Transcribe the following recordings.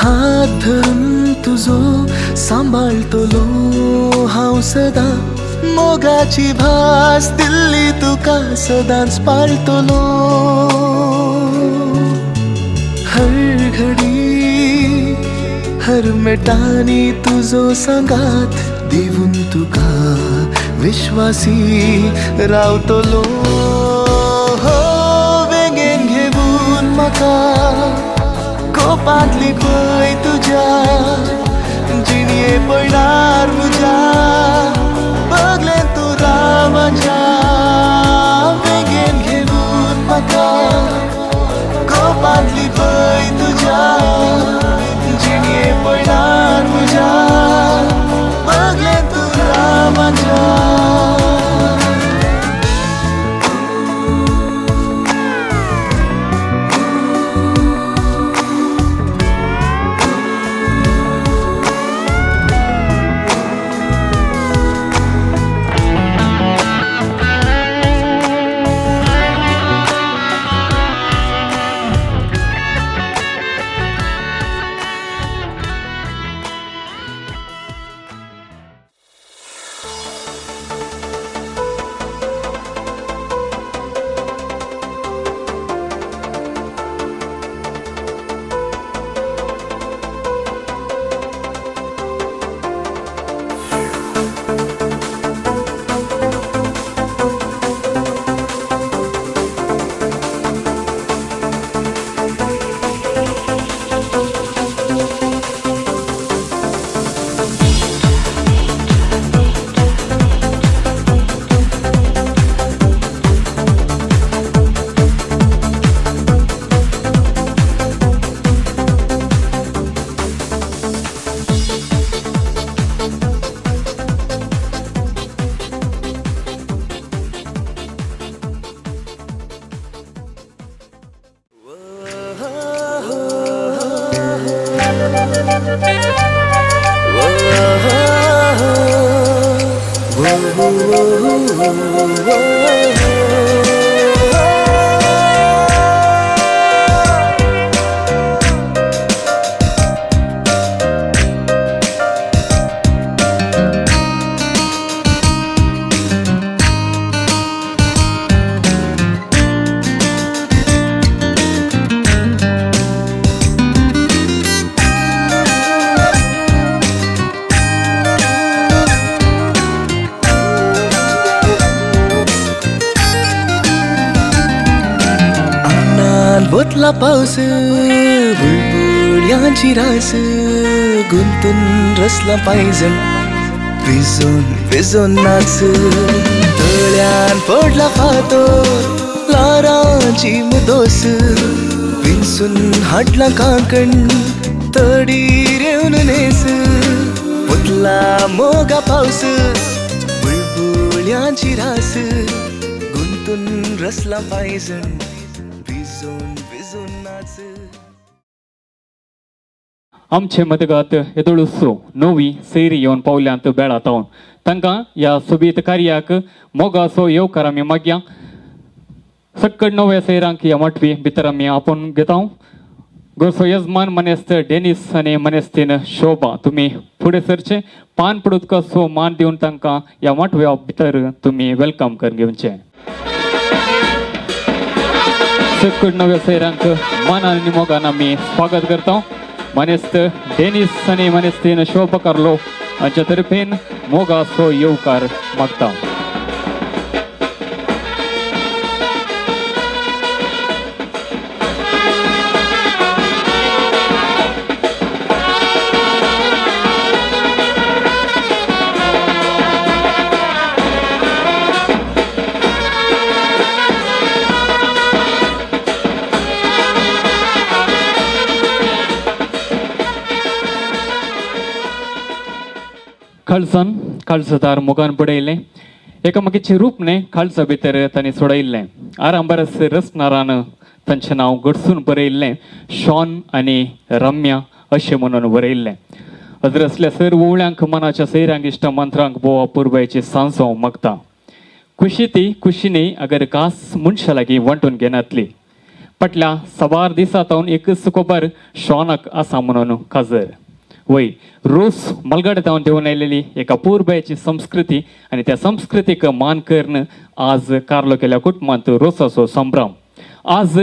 हात धरून तुझो सांभाळतलो हांव सदां मोगाची भास दिल्ली तुका सदांच पाळतलो हर घडी हर मेटांनी तुझो सांगात दिवून तुका विश्वासी रावतलो वेंगेन घेवून म्हाका कोपांतली खंय तुज्या जिणये पडणार म्हज्या बगलेन तूं राव म्हज्या वेंगेन घेवून म्हाका कोपांतली खंय तुज्या जिणये पडणार म्हज्या बगलेन तूं राव म्हज्या वतला पावस बुळबुळ्यांची रास गुंतून रसला पायजण भिजून भिजून नाच तळ्यान पडला फातर लारांची मुदोस विंसून हाडला कांकण तडीर येवन नेस वतला मोगा पावस बुळबुळ्यांची रास गुंतून रसला पायजण आमचे मतगात येदोळुसो नवी सेरी येवन पावल्यांत बेळात हांव तांकां ह्या सोबीत कार्याक मोगाचो येवकार आमी मागया सक्कड नव्या सैरांक ह्या मटवी भितर आमी आपोवन घेता गोरसो यजमान मनेस्त डेनिस आनी मनेस्तीन शोभा तुमी फुडें सरचे पान पडूत कसो मान दिवन तांकां ह्या मटव्या भितर तुमी वेलकम करून घेवचे सक्कड नव्या सैरांक मान आनी मोगान आमी स्वागत करता मनेस्त डेनिस आनी मनेस्तीन शोभा कार्लो हांच्या तर्फेन मोगाचो येवकार मागता खालसान खालसदार मोगान पडयलें एकामेकीचे रूपने खालसा भितर तांणी सोडयल्लें आरांबरस रसनारान तांचें नांव गडसून बरयल्लें शॉन आनी रम्या अशें म्हणून बरयल्लें अजरसल्या सर्व उळ्यांक मनाच्या सैरांक इश्ट मंत्रांक बोवा पुरबायची सांसो मागता खुशी ती खुशीनी अगर कास मनशा लागीं वांटून घेनातली पटल्या सवार दिसातावन एकच खबर शॉनक आसा म्हणून खाजर वय रोस मलगडतावन देऊन आयलेली एका पूर्वयाची संस्कृती आणि त्या संस्कृतीक मान करण आज कारलो केल्या कुटुंबांत रोसाचो संभ्रम. आज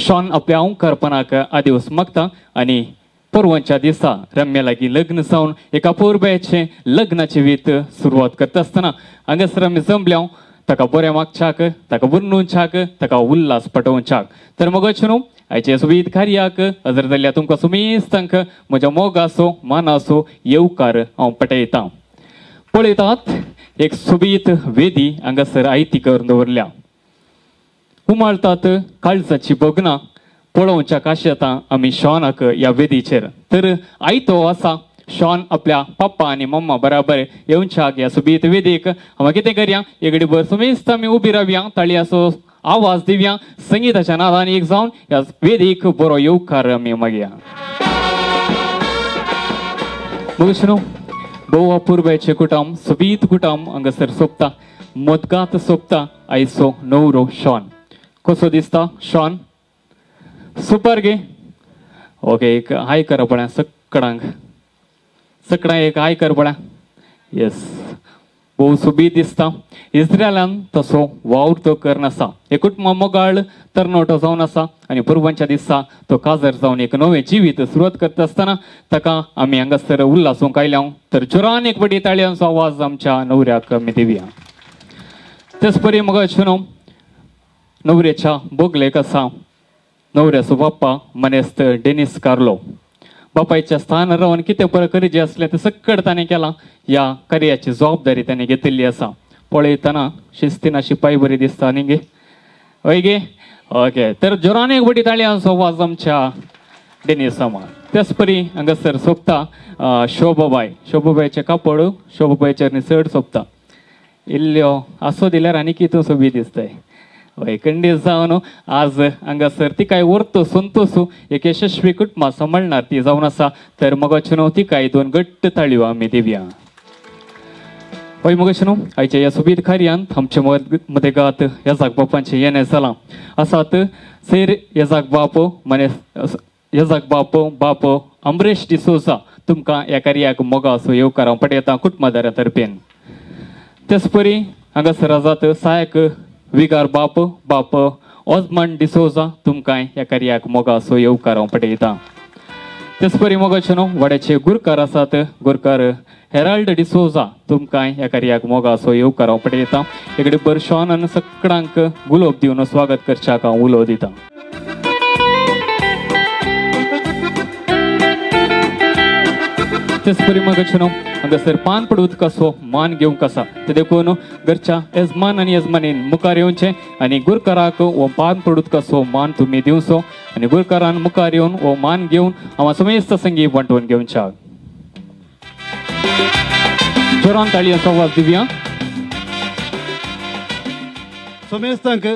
शॉन आपल्या ओंकारपणाक आदिवस मागता आणि परवांच्या दिसा रम्या लागीं लग्न जावन एका पोरबयाचे लग्नाची वीत सुरवात करता आसतना हांगासर आमी जमल्या ताका बरें मागच्याक, ताका बुरनूंच्याक, ताका उल्हास पटोवच्याक. तर मगच न्हू आयचे सुबीत कार्याक हजर जाल्ल्या तुमकां सुमेस्तांक म्हज्या मोगाचो मानाचो येवकार हांव पटयतां. पळयतात एक सुबीत वेदी हांगासर आयती करून दवरल्या. उमाळतात काळजाची बगनां पळोवच्या काशेतां आमी शॉनाक ह्या वेदीचेर. तर आयतो आसा शॉन आपल्या पप्पा आणि मम्मा बराबर येवच्याक ह्या सुबीत वेदीक. हांव कितें करया एक घडीभर सुमेस्त आमी उबी रावया, ताळयांचो आवाज दिवया, संगीताच्या नादान एक जावन ह्या वेदीक बरो येवकार आमी मागया. भोव अपूर्वचे कुटुंब सुबीत कुटुंब हांगासर सोंपता, मोदगात सोंपता आयचो न्हवरो शॉन. कसो दिसता शॉन? सुपर गे. ओके एक हाय करा पळय सकडांक, सकडां एक हाय कर पळय. येस भोव सुबीत दिसता. इस्रायलान तसो वावर तो करनासा. हे कुटुंब मोगाळ तरणाटो जावन आसा आनी पुर्वांच्या दिसा तो काजर जावन एक नवें जिवीत सुरवात करता आसतना ताका आमी हांगासर उल्हासूंक आयल्या. तर जोरान एक बडी ताळयांचो आवाज आमच्या न्हवऱ्याक आमी दिवया. तेच परी मगच न्हू न्हवऱ्याच्या बोगलेक आसा न्हवऱ्याचो बाप्पा मनेस्त डेनिस कार्लो. बापायच्या स्थान रावन कितें बरें करचें आसलें तें सकड ताणें केलां. ह्या कार्याची जबाबदारी ताणें घेतिल्ली आसा. पळयतना शिस्तीन शिपाई बरी दिसता न्ही गे? हय गे. ओके तर जोरान एक बडी ताळयांचो आवाज आमच्या डेनिस सामान. त्याच परी हांगासर सोंपता शोभाबाई. शोभाबाईचें कापड शोभाबाईचेर चड सोंपता. इल्ल्यो आसो दिल्यार आनी कितें सोबी दिसताय. हय खंडीत जावन आज हांगासर ती काय उरतो संतोसू एक यशस्वी कुटुंब सांबाळणार ती जावन आसा. तर मगच न्हू ती काय दोन घट्ट ताळयो आमी दिवया. हय मगच न्हू आयच्या ह्या सुबीत कार्यांत आमचे मदेगात येजाक बापांचे येणें जालां. आसात सेर येजाक बाप मने येजाक बाप अमरेश डिसोजा तुमकां ह्या कार्याक मोगाचो येवकार हांव पटयतां कुटुंबादारा तर्फेन. तेच परी हांगासर आसात सहायक विगार बाप ऑजमंड डिसोजा तुमकां ह्या कार्याक मोगाचो येवकार हांव पटयतां. तेच परी मगच न्हू वाड्याचे गुरकार आसात गुरकार हेराल्ड डिसोजा तुमकां ह्या कार्याक मोगाचो येवकार हांव पटयतां. एक घडीभर शॉनान सकडांक गुलाब दिवन स्वागत करच्याक हांव उलो दितां. तेच परी मगच न्हू हांगासर पान पडूत कसो मान घेवंक आसा. ते देखून घरच्या येजमान आनी येजमानीन मुखार येवचें आनी गुरकाराक हो पान पडूत कसो मान तुमी दिवचो आनी गुरकारान मुखार येवन हो मान घेवन हांव समेस्त संगी वांटोवन घेवच्याक. जोरान ताळयांचो आवाज दिवया. समेस्तांक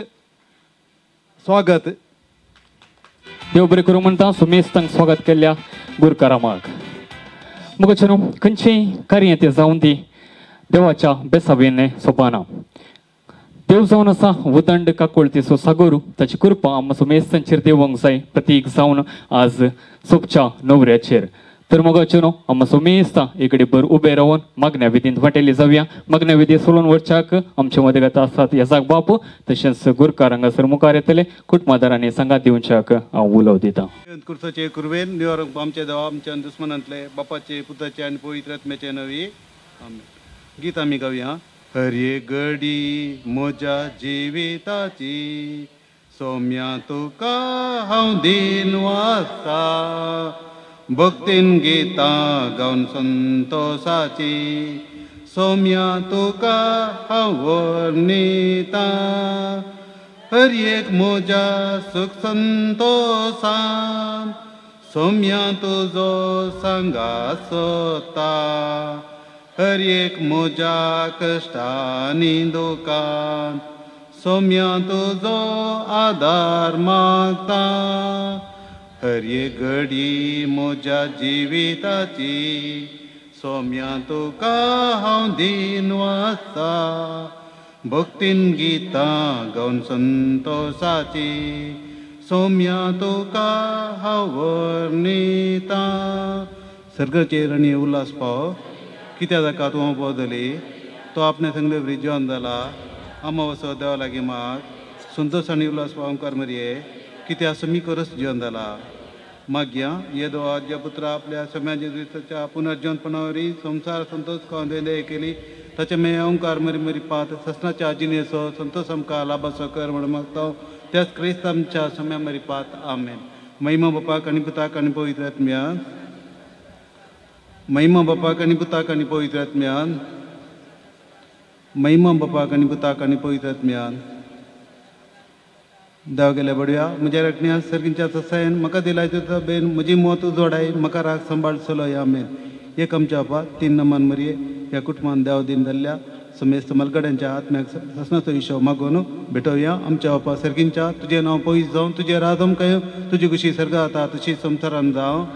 स्वागत. देव बरें करूं म्हणटा समेस्तांक स्वागत केल्ल्या गुरकारामाक. मगच न्हू खंयचेंय कार्य तें जावन दी देवाच्या बेसाबेन सोपाना. देव जावन आसा उदंड काकोळतीचो सागोरू ताची कृपा आमकां समेस्तांचेर देवूंक जाय प्रतीक जावन आज सोपच्या न्हवऱ्याचेर. तर मगच न्हू आमकां समेस्तां एक घडीभर उबे रावन मागण्या विधींत वांटेली जावया. मागण्या विधी सोडून वचच्याक आमचे मदेगात आसात येजाक बाप तशेंच गुरकार हांगासर मुखार येतले. कुटुंबादारांनी सांगात दिवच्याक हांव उलो दितां. कुर्साचे कुरवेन निवारक आमचे देवा आमच्या दुस्मनांतले बापाचे पुताचे आनी पवित्र आत्म्याचे नवी गीत आमी गावया. हर एक घडी म्हज्या जिविताची सौम्या तुका हांव दिन वाचता. भक्तीन गितां गावन संतोषाची सौम्या तुका हांव वर्णिता. हर एक म्हज्या सुख संतोषान सौम्या तुजो सांगात सोदता. हर एक म्हज्या कश्टांनी दुखान सौम्या तुजो आदार मागता. हर एक घडी म्हज्या जिविताची सौम्या तुका हांव दिन वाचता. भक्तीन गितां गावन संतोषाची सौम्या तुका हांव वर्णिता. सर्गाचेर आनी उल्हास पाव कित्या जाका तूं बोदली तो आपणे संगले बरी जेवण जाला. अमावसो देवा लागीं माग संतोष आनी उल्हास पाव ओंकार मरये कित्या समी करस जेवण जाला. मागया येदो आज्य पुत्रा आपल्या सम्या जेजुरीच्या पुनर्जीवनपणावरी संसार संतोष खावन वेंदे केली ताचे मे ओंकार मरी मरी पात ससनाच्या जिनेसो संतोष आमकां लाभासो कर म्हणून मागता त्याच क्रिस्त आमच्या सम्या मरी पात आमेन. महिमा बापाक आनी पुताक आनी पवित्र आत्म्यान. महिमा बापाक आनी पुताक आनी पवित्र आत्म्यान. महिमा बापाक आनी पुताक आनी पवित्र आत्म्यान. देव गेले बडया म्हज्या रकण्या सर्गींच्या ससायन म्हाका दिलाय तुझा बेन म्हजी मोत जोडाय म्हाका राग सांबाळ चलो या मेन. एक आमच्या बापा तीन नमान मरये ह्या कुटुंबान देव दिन धरल्या समेस्त मलगड्यांच्या आत्म्याक ससनाचो विशव मागून भेटोवया. आमच्या बापा सर्गींच्या तुजें नांव पयस जावं तुजें राजम काय तुजी कशी सर्ग जाता तशी संवसारान जावं.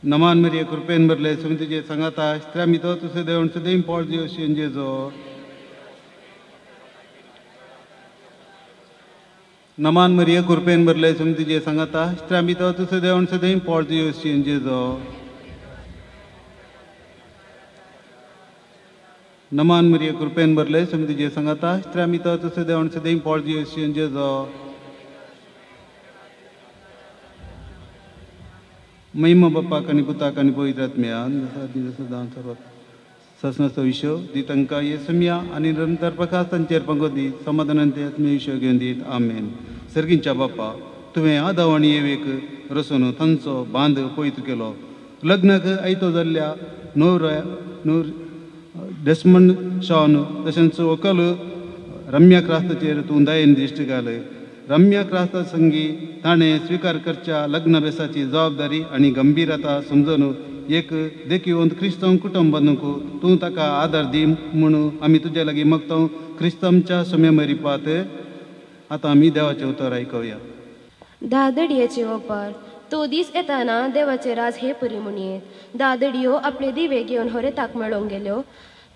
नमान मरिये कृपेन भरले सुमी तुजे सांगाता स्त्रा मितो तुझे देवण सदैव पोळ दिवस जेजो. नमान मरिये कृपेन भरले सुमी तुजे सांगाता स्त्रा मितो तुझे देवण सदैव पोळ दिवस जेजो. नमान मरिये कृपेन भरले सुमी तुजे सांगाता स्त्रा मितो तुझे देवण सदैव पोळ दिवस जेजो. महिमा बापाक आनी पुताक आनी पवित्र आत्म्यान सदां सर्व ससनाचो विशव दी तांकां येसम्या आनी निरंतर प्रकाश तांचेर पंगो दी समाधानांचे आत्मे विशव घेवन दीत आमेन. सर्गींच्या बापा तुवें आदाव आनी येवेक रसून तांचो बांद पवित्र केलो. लग्नाक आयतो जाल्ल्या नूर डेस्मंड शॉन तशेंच व्हंकल रम्या क्रास्ताचेर तूं दयेन दिश्ट घाल. रम्या क्रास्ता संगी ताणें स्विकार करच्या लग्न बेसाची जबाबदारी आनी गंभीरता समजून एक देखीवंत क्रिस्तंव कुटुंब बांदूंक तूं ताका आदार दी म्हणून आमी तुजे लागीं मागता. क्रिस्तंवच्या सम्या मरिपात आतां आमी देवाचें उतर आयकूया. दादडयेचे ओपार तो दीस येताना देवाचे राज हे परी म्हणयेत. दादडयो आपले दिवे घेवन होरेताक मेळोंक गेल्यो.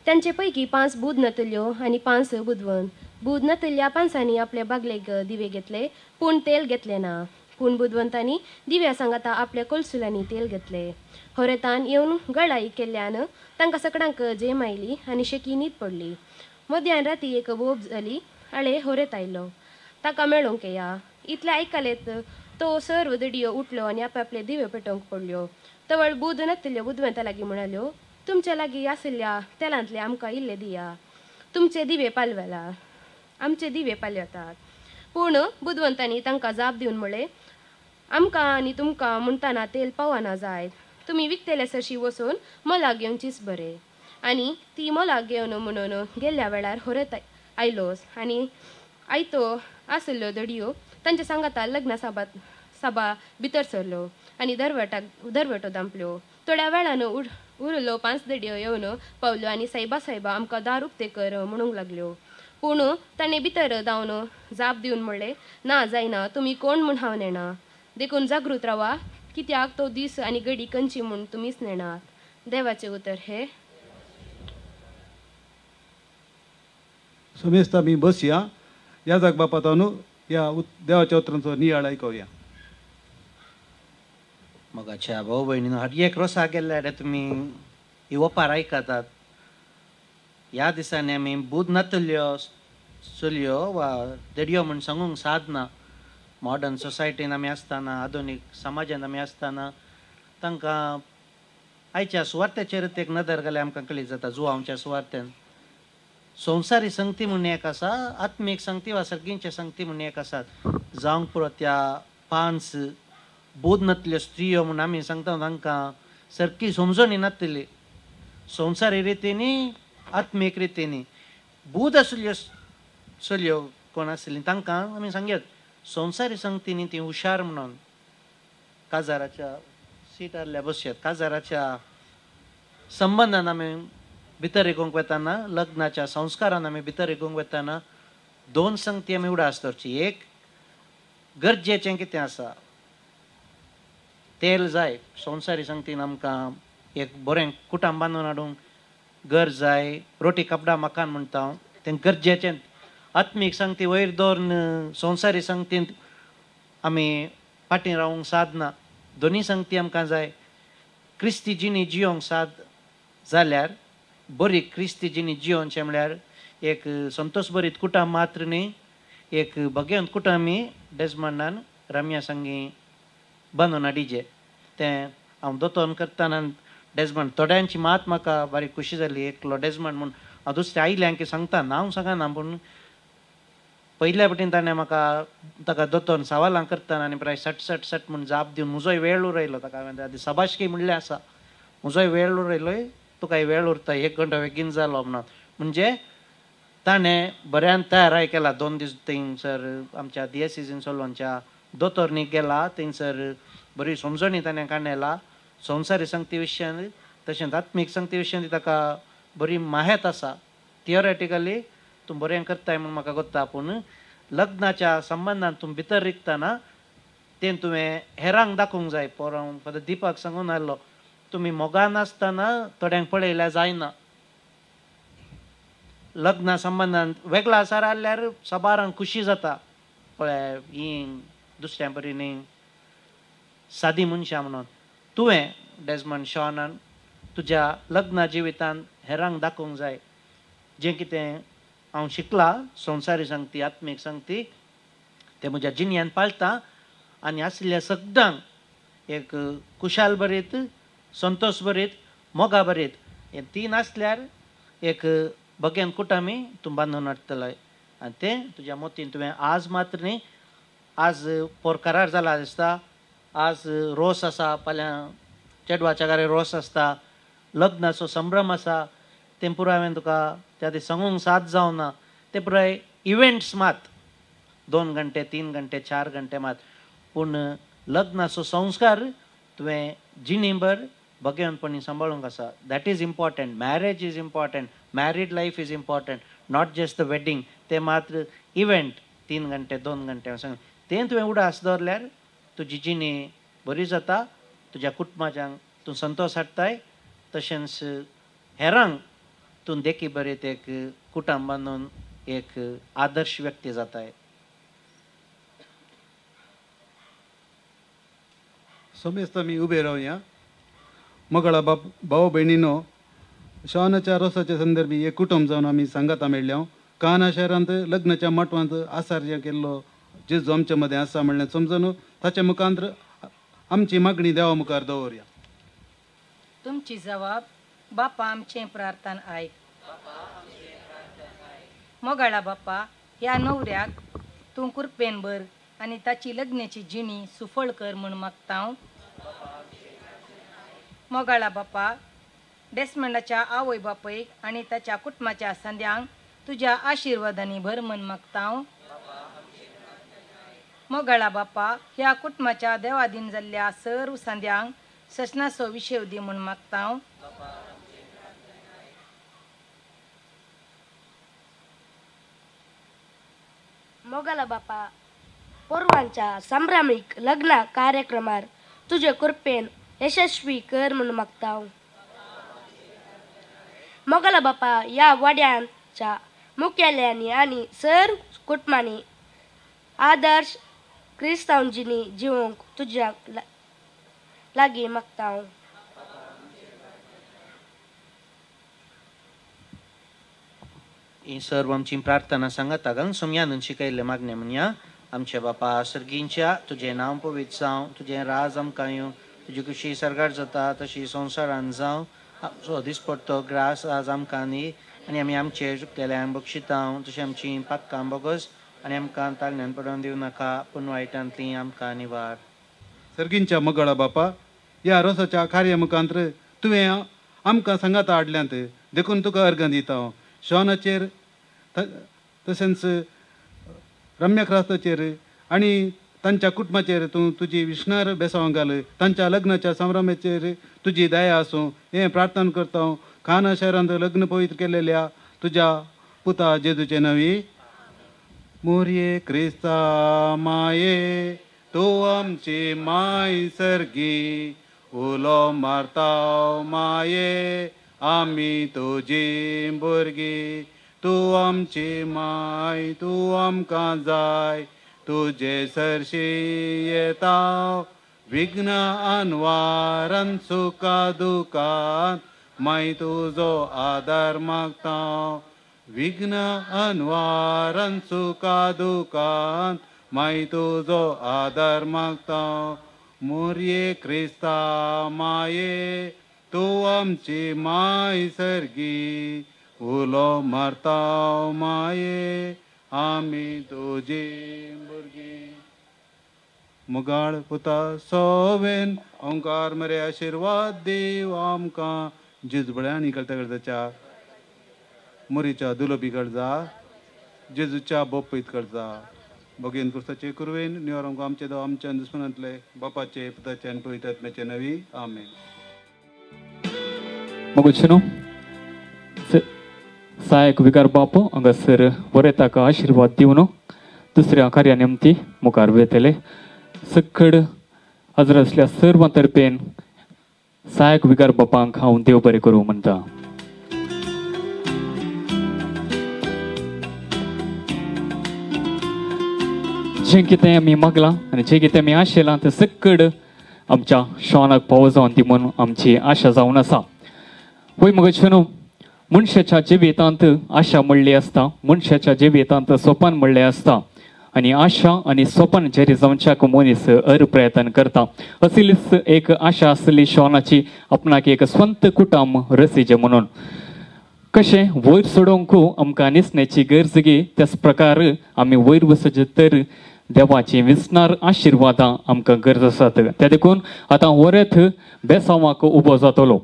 त्यांचे पैकी 5 बुध नतल्यो आनी 5 बुधवंत. बुध नतल्ल्या 5 आपले बागलेक दिवे घेतले पूण तेल घेतले ना. पूण बुधवंतांनी दिव्या सांगाता आपल्या कोलसुलांनी तेल घेतले. होरेतान येवन गळाई केल्ल्यान तांकां सगळ्यांक जेम आयली आनी शेकी न्हीद पडली. मध्यान राती एक बोब जाली आळे होरेत आयलो ताका मेळोंक या. इतले आयकलेत तो सर्व दडयो उठलो आनी आपले दिवे पेटोवंक पडल्यो. तवळ बुध नतल्यो बुधवंता लागीं म्हणाल्यो तुमच्या लागीं आसल्या तेलांतले आमकां इल्ले दिया. तुमचे दिवे पालवेला आमचे दिवे पालयतात. पूण बुधवंतांनी तांकां जाप दिवन म्हळें आमकां आनी तुमकां म्हणटाना तेल पावना जायत. तुमी विकतेले सरशी वचून मोलाक घेवन चीस बरें. आनी ती मोलाक घेवन म्हणून गेल्ल्या वेळार होरेत आयलोस आनी आयतो आसल्यो दडयो तांच्या सांगाता लग्न सभा भितर सरलो आनी दरवटो दांपल्यो. थोड्या वेळान उरलो 5 दडयो येवन पावल्यो आनी सायबा आमकां दार उक्ते कर म्हणूंक लागल्यो. पूण ताणें भितर धांवन जाप दिवन म्हणलें ना जायना तुमी कोण म्हूण हांव नेणा. देखून जागृत रावा कित्याक तो दीस आनी घडी खंयची म्हूण तुमीच नेणात. देवाचें उतर हे. समेस्त आमी बसया. ह्या जाग बापात ह्या देवाच्या उतरांचो नियाळ आयकूया. मोगाच्या भाऊ भयणीनो हर एक रोसा गेल्ल्या तुमी ही ओपार आयकतात. ह्या दिसांनी आमी बुध नतल्यो चलयो वा दडयो म्हूण सांगूंक साधना. मॉडर्न सोसायटीन आमी आसतना आधुनीक समाजान आमी आसतना तांकां आयच्या सुवार्थेचेर एक नदर घाल्यार आमकां कळीत जाता. जुवांवच्या सुवार्थेन संवसारी संगती म्हणून एक आसा, आत्मीक संगती वा सर्गींचे संगती म्हणून एक आसात. जावंक पुरो त्या 5 बुध नतल्यो स्त्रियो म्हणून आमी सांगता तांकां सारकी समजून नातली संवसारी रितीनी आत्मीक रितीनी. बुध आसल्यो चलयो कोण आसली तांकां आमी सांगयात संवसारी संगतीनी ती हुशार म्हणून काजाराच्या सिटारल्या बसयात. काजाराच्या संबंधान आमी भितर येवंक वेताना लग्नाच्या संस्कारान आमी भितर येवंक वेताना 2 संगती आमी उडास दवरची. एक गरजेचें कितें आसा तेल जाय. संवसारी संगतीन आमकां एक बरें कुटुंब बांदून हाडूंक घर जाय रोटी कपडा मकान म्हणटा हांव तें गरजेचें आत्मीक संगती वयर दवरून संवसारी संगतींत आमी फाटीं रावूंक सादना दोनी संगती आमकां जाय क्रिस्ती जिणी जियोंक साद जाल्यार बरी क्रिस्ती जिणी जियोनचें म्हळ्यार एक संतोश भरीत कुटुंब मात्र न्ही एक भगवंत कुटुंब आमी डेजमंडान रम्या संगी बांदून हाडिचें तें हांव दोतोन करतना डेजमंड थोड्यांची मात म्हाका बारीक खुशी जाली एकलो डेजमंड म्हूण हांव दुसऱ्या आयल्यांक सांगता नांव सांगना पूण पयल्या फावटीन ताणें म्हाका ताका दोतोन सवालां करतना आनी प्राय सट म्हूण जाप दिवन म्हजोय वेळ उरयलो ताका हांवें आदी सभाशकी म्हणलें आसा म्हजोय वेळ उरयलोय तुकाय वेळ उरता 1 घंटो बेगीन जालो म्हणून म्हणजे ताणें बऱ्यान तयाराय केला 2 दीस थंयसर आमच्या दिएसिसीन सोलवांच्या दोतोरनीक गेला थंयसर बरी समजणी ताणें काडला संवसारी संगती विशयान तशेंच आत्मीक संगती विशयान ताका बरी माहेत आसा थियोरेटिकली तूं बरें करताय म्हूण म्हाका कोत्ता पूण लग्नाच्या संबंदान तूं भितर रिकतना तें तुवें हेरांक दाखोवंक जाय पोरांक फादर दिपाक सांगून आयलो तुमी मोगान आसतना थोड्यांक पळयल्यार जायना लग्ना संबंदान वेगळा आसार आसल्यार सबारांक खुशी जाता पळय ही दुसऱ्या बरी न्ही सादी मनशां म्हणून तुवें डेजमंड शॉनान तुज्या लग्ना जिवितांत हेरांक दाखोवंक जाय जें कितें हांव शिकला संवसारी संगती आत्मीक संगती ते म्हज्या जिणयांत पाळटा आनी आसलेल्या सगळ्यांक एक कुशाल बरीत संतोश बरीत मोगा बरीत हे 3 आसल्यार एक भगवंत कुटुंबी तूं बांदून हाडटलो आनी तें तुज्या मोतीन तुवें आज मात्र न्ही आज पोर करार जाला दिसता आज रोस आसा फाल्यां चेडवाच्या घरा रोस आसता लग्नाचो संभ्रम आसा तें पुराय हांवें तुका त्या दीस सांगूंक साद जावना ते पुराय इव्हेंट्स मात 2 घंटे 3 घंटे 4 घंटे मात पूण लग्नाचो संस्कार तुवें जिणीभर भगवंतपणी सांबाळूंक आसा that is important marriage is important married life is important not just the wedding ते मात्र इव्हेंट 3 घंटे 2 घंटे सांग तें तुवें उडास दवरल्यार तुजी जिणी बरी जाता तुज्या कुटुंबाच्यांक तूं संतोश हाडटाय तशेंच हेरांक तूं देखी बरें एक कुटुंब बांदून एक आदर्श व्यक्ती जाताय समेस्त आमी उबे रावया मगळा भाव भयणीनो शॉनाच्या रोसाच्या संदर्भी एक कुटुंब जावन आमी सांगाता मेळ्ळ्या काना शहरांत लग्नाच्या माटवांत आसार जे केल्लो जेजू आमच्या मदें आसा म्हणलें समजून ताचे मुखांतर आमची मागणी देवा मुखार दवरया तुमची जबाब बापा आमचें प्रार्थना आयक मोगाळा बापा ह्या नवऱ्याक तूं कृपेन भर आनी ताची लग्नाची जिणी सुफळ कर म्हूण मागता हांव मोगाळा बापा डेस्मंडाच्या आवय बापयक आनी ताच्या कुटुंबाच्या संद्यांक तुज्या आशिर्वादांनी भर म्हूण मागता हांव मोगाळा बापा ह्या कुटुंबाच्या देवाधीन जाल्ल्या सर्व संद्यांक ससनाचो विशय दी म्हूण मागता हांव मोगाला बापा पोरवांच्या संभ्रामीक लग्न कार्यक्रमार तुझे कृपेन यशस्वी कर म्हूण मागता हांव मोगाला बापा ह्या वाड्यांच्या मुखेल्यांनी आनी सर्व कुटुंबांनी आदर्श क्रिस्तांवजींनी जिवंक तुज्या लागीं मागता हांव ही सर्व आमची प्रार्थना सांगाता घालून सोम्यान शिकयल्ले मागणे म्हणया आमच्या बापा सर्गींच्या तुजें नांव पवित्र जावं तुजें राज आमकां येवं तुजी खुशी सरकार जाता तशी संवसारांत जावं सो दिसपडटो ग्रास आज आमकां न्ही आनी आमी आमचे चुकलेल्यांक बक्षिता तशें आमची पाक्कां बोगस आनी आमकां ताळण्यान पडोवन दिवं नाका पूण वायटांतली आमकां निवार सर्गींच्या मगळा बापा ह्या रोसाच्या कार्या मुखांतर तुवें आमकां सांगाता हाडल्यांत देखून तुका अर्घ दिता हांव शॉनाचेर तशेंच रम्या क्रास्ताचेर आनी तांच्या कुटुंबाचेर तूं तुजी विश्णार बेसांव घाल तांच्या लग्नाच्या संभ्रमाचेर तुजी दया आसूं हें प्रार्थना करता हांव खाना शहरांत लग्न पवित्र केलेल्या तुज्या पुता जेजूचे नवी मोरये क्रिस्ता माये तो आमची माय सर्गी उलो मारताव माये आमी तुजी भुरगीं तूं आमची माय तूं आमकां जाय तुजे सरशी येता विघ्न आनवारान सुखा दुखांत माय तुजो आदार मागता विघ्न अनवारान सुखा दुखांत माय तुजो आदार मागता मोरये क्रिस्ता माये तूं आमची माय सर्गी उलो मारता माये आमी तुजी भुरगीं मुगाळ पुता सोवेन ओंकार मरे आशिर्वाद देव आमकां जिजबळ्यांनी करता करताच्या मुरीच्या दुलोबी करजा जेजूच्या बोपयत करजा भगेन कुर्साचे कुरवेन निवर आमचे दो आमच्या दुस्मनांतले बापाचे पुताचे आनी पवित्र आत्म्याचे नवी आमेन. मगुचनो सहायक विकार बाप हांगासर बरे ताका आशिर्वाद दिवन दुसऱ्या कार्या निमती मुखार वेतले. सकड हजर असल्या सर्वां तर्फेन सहायक विकार बापांक हांव देव बरें करूं म्हणटा. जें कितें आमी मागलां आनी जें कितें आमी आशेलां तें सकड आमच्या श्वानाक पावो जावन ती म्हूण आमची आशा जावन आसा. वय मगचनो मनशाच्या जिवितांत आशा म्हणली आसता मनशाच्या जिवितांत सोपान म्हणलें आसता आनी आशा आनी सोपान जेरी जावच्याक मनीस हर प्रयत्न करता. असलीच एक आशा आसली श्वानाची आपणाक एक स्वंत कुटुंब रसिजे म्हणून. कशें वयर सोडोंक आमकां न्हेसण्याची गरजगी त्याच प्रकार आमी वयर वचचे तर देवाची विसणार आशिर्वादां आमकां गरज आसात. त्या देखून आतां वरेथ बेसांवाक उबो जातलो.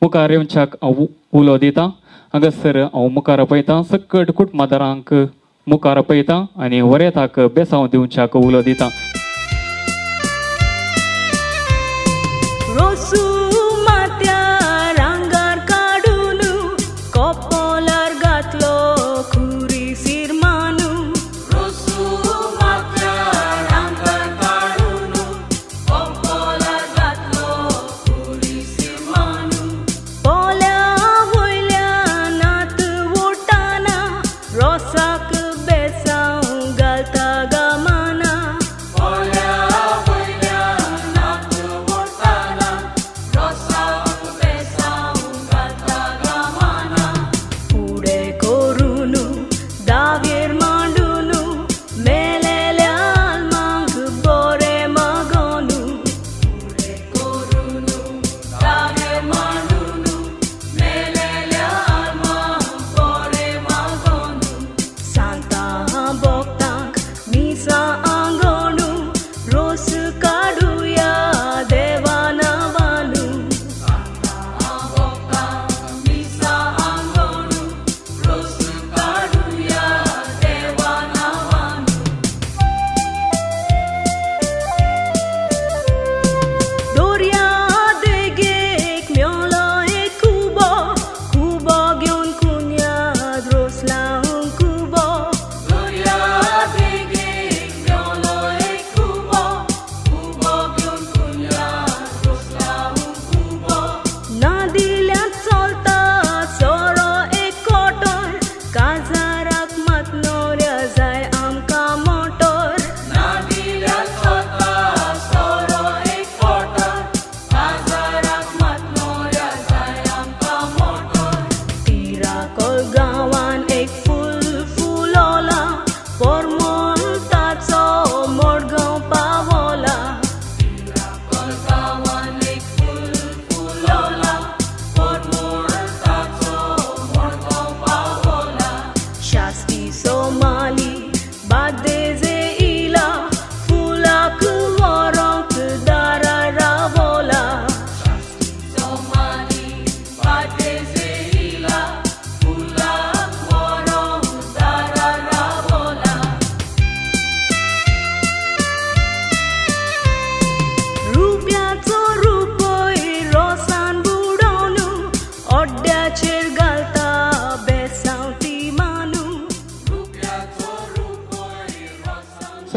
मुखार येवच्याक हांव उलो दिता. हांगासर हांव मुखार पळयतां सकट कुटुंबादारांक मुखार पळयतां आनी वरेथाक बेसांव दिवच्याक उलो दिता.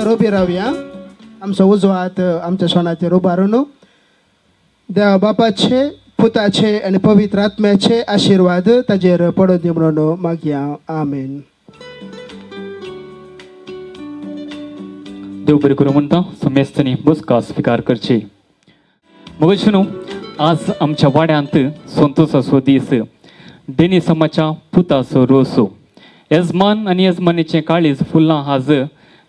उबी रावया. आमचो उजो हात आमच्या सोनाचेर उबारून देवा बापाचे पुताचे आणि पवित्र आत्म्याचे आशीर्वाद ताजेर पडो दी म्हणून मागया आमेन. देव बरें करूं म्हणटा समेस्तनी बसका स्विकार करची. मगशनू आज आमच्या वाड्यांत संतोषाचो दीस डेनी समाच्या पुताचो रोसो यजमान आनी यजमानीचें काळीज फुलां आज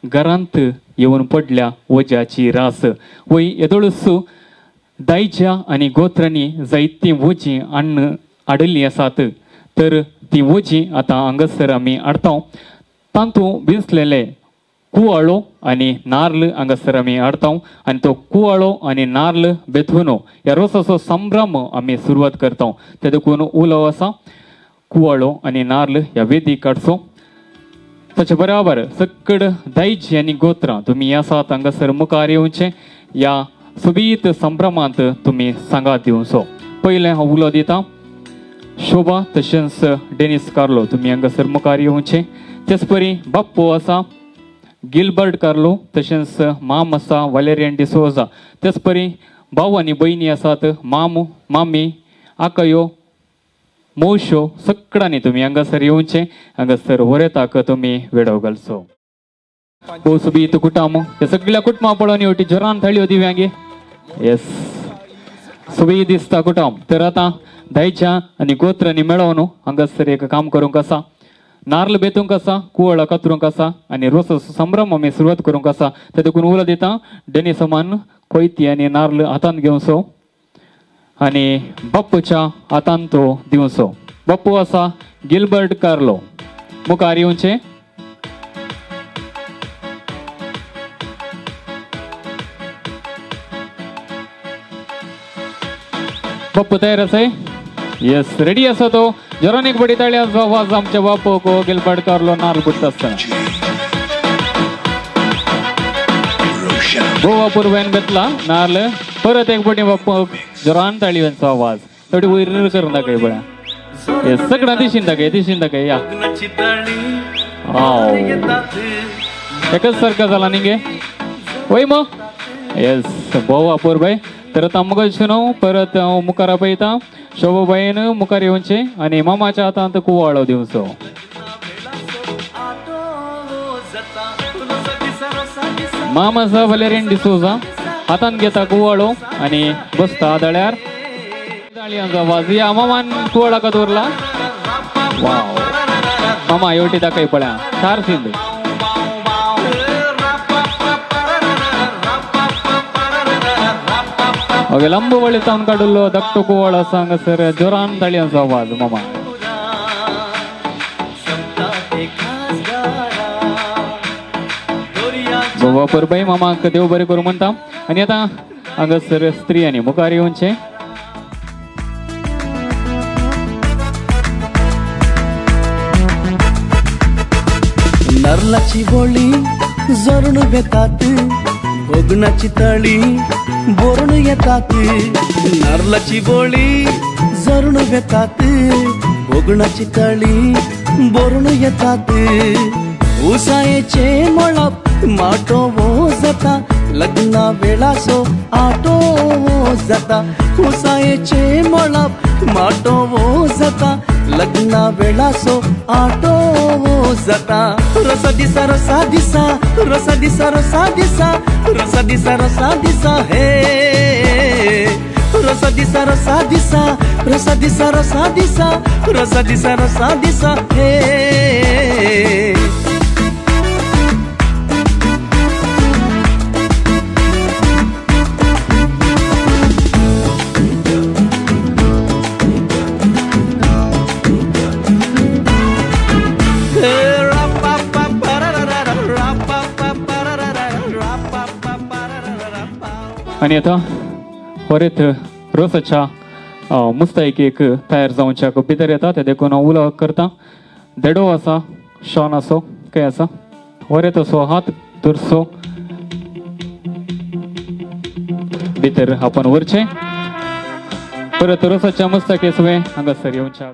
घरांत येवन पडल्या वज्याची रास वय येदोळूस दायच्या आनी गोत्रांनी जायतीं वजीं हाडिल्लीं आसात तर ती वजीं आतां हांगासर आमी हाडटा. तातूंत भिजलेले कुवाळो आनी नाल्ल हांगासर आमी हाडटा आनी तो कुवाळो आनी नाल्ल बेथून ह्या रोसाचो संभ्रम आमी सुरवात करता. ते देखून उलोव आसा कुवाळो आनी नाल्ल ह्या वेदीक काडचो. ताचे बराबर सकड दायज आनी गोत्रां तुमी आसात हांगासर मुखार येवचें. ह्या सोबीत संभ्रमांत तुमी सांगात दिवचो. पयलें हांव उलो दितां शोभा तशेंच डेनिस कार्लो तुमी हांगासर मुखार येवचें. तेच परी बाप्पो आसा गिलबर्ट कार्लो तशेंच माम आसा वालेरियन डिसोजा. तेच परी भाव आनी भयणी आसात मामू मामी आकयो मोशो सगळ्यांनी तुमी हांगासर येवचें. हांगासर वरेताक तुमी वेडो घालचो. हो सुबीत कुटुंब ह्या सगळ्या कुटुंबा पळोवन येवटी जोरान थाळयो दिव्यांगे. येस सुबीत दिसता कुटुंब. तर आतां दायच्या आनी गोत्रांनी मेळोवन हांगासर एक काम करूंक आसा. नार्ल बेतूंक आसा कुवळा कातरूंक आसा आनी रोसाचो संभ्रम आमी सुरवात करूंक आसा. ते देखून उलो दिता डेनी समान कोयती आनी नार्ल हातांत घेवचो आनी बाप्पूच्या हातांत तो दिवचो. बाप्पू आसा गिलबर्ट कार्लो मुखार येवचें. बाप्पू तयार आसाय. येस रेडी आसा तो. जोरान एक बडी ताळयांचो आवाज आमच्या बाप्पूक गिलबर्ट कार्लो नाल्ल बुडटा आसतना. गोवा पुरवेन घेतला नाल्ल. परत एक बडी बाप्पूक जोरान ताळयांचो आवाज. थोडी वयर करून दाखय बळ्या. येस सगळ्यां दिशीन दाखय या. एकच सारखा जाला न्ही गे वय मग. येस गोवा पुरबाय. तर आतां मगशनू परत हांव मुखार पळयता शोभाबाईन मुखार येवचें आनी मामाच्या हातांत कुवाळो दिवचो. माम आसा वालेरियन डिसोजा हातांत घेता कुवाळो आनी बसता आदाळ्यार. ताळयांचो आवाज. या मामान कुवाळा का दवरला. वाव मामा येवटी दाखय पळया चार सिंध. ओके लंब वळी जावन काडिल्लो धाकटो कुवाळो आसा हांगासर. जोरान ताळयांचो आवाज मामा. गोवा परबाई मामाक देव बरें करूं म्हणटा. आनी आतां हांगासर स्त्रियांनी मुखार येवचें. नारळाची बोळी जोरून घेतात भोगणाची तळी बोरून येतात. नारळाची बोळी जोरून घेतात भोगणाची तळी बोरून येतात. उसायेचे मळप माटो वो जाता लग्ना वेळासो आटो वो जाता. उसायेचे मळप माटो वो जाता लग्ना वेळासो आटो वो जाता. रसा दिसा रसा दिसा रसा दिसा रसा दिसा रसा दिसा रसा दिसा हे. रसा दिसा रसा दिसा रसा दिसा रसा दिसा रसा दिसा रसा दिसा हे. आनी आतां परत रोसाच्या मुस्तायकेक तयार जावच्याक भितर येता. ते देखून हांव उलो करता. देडो आसा शॉन आसो काय आसा वरेत असो हात धरचो भितर आपण वरचें. परत रोसाच्या मुस्ताके सुवे हांगासर येवच्या.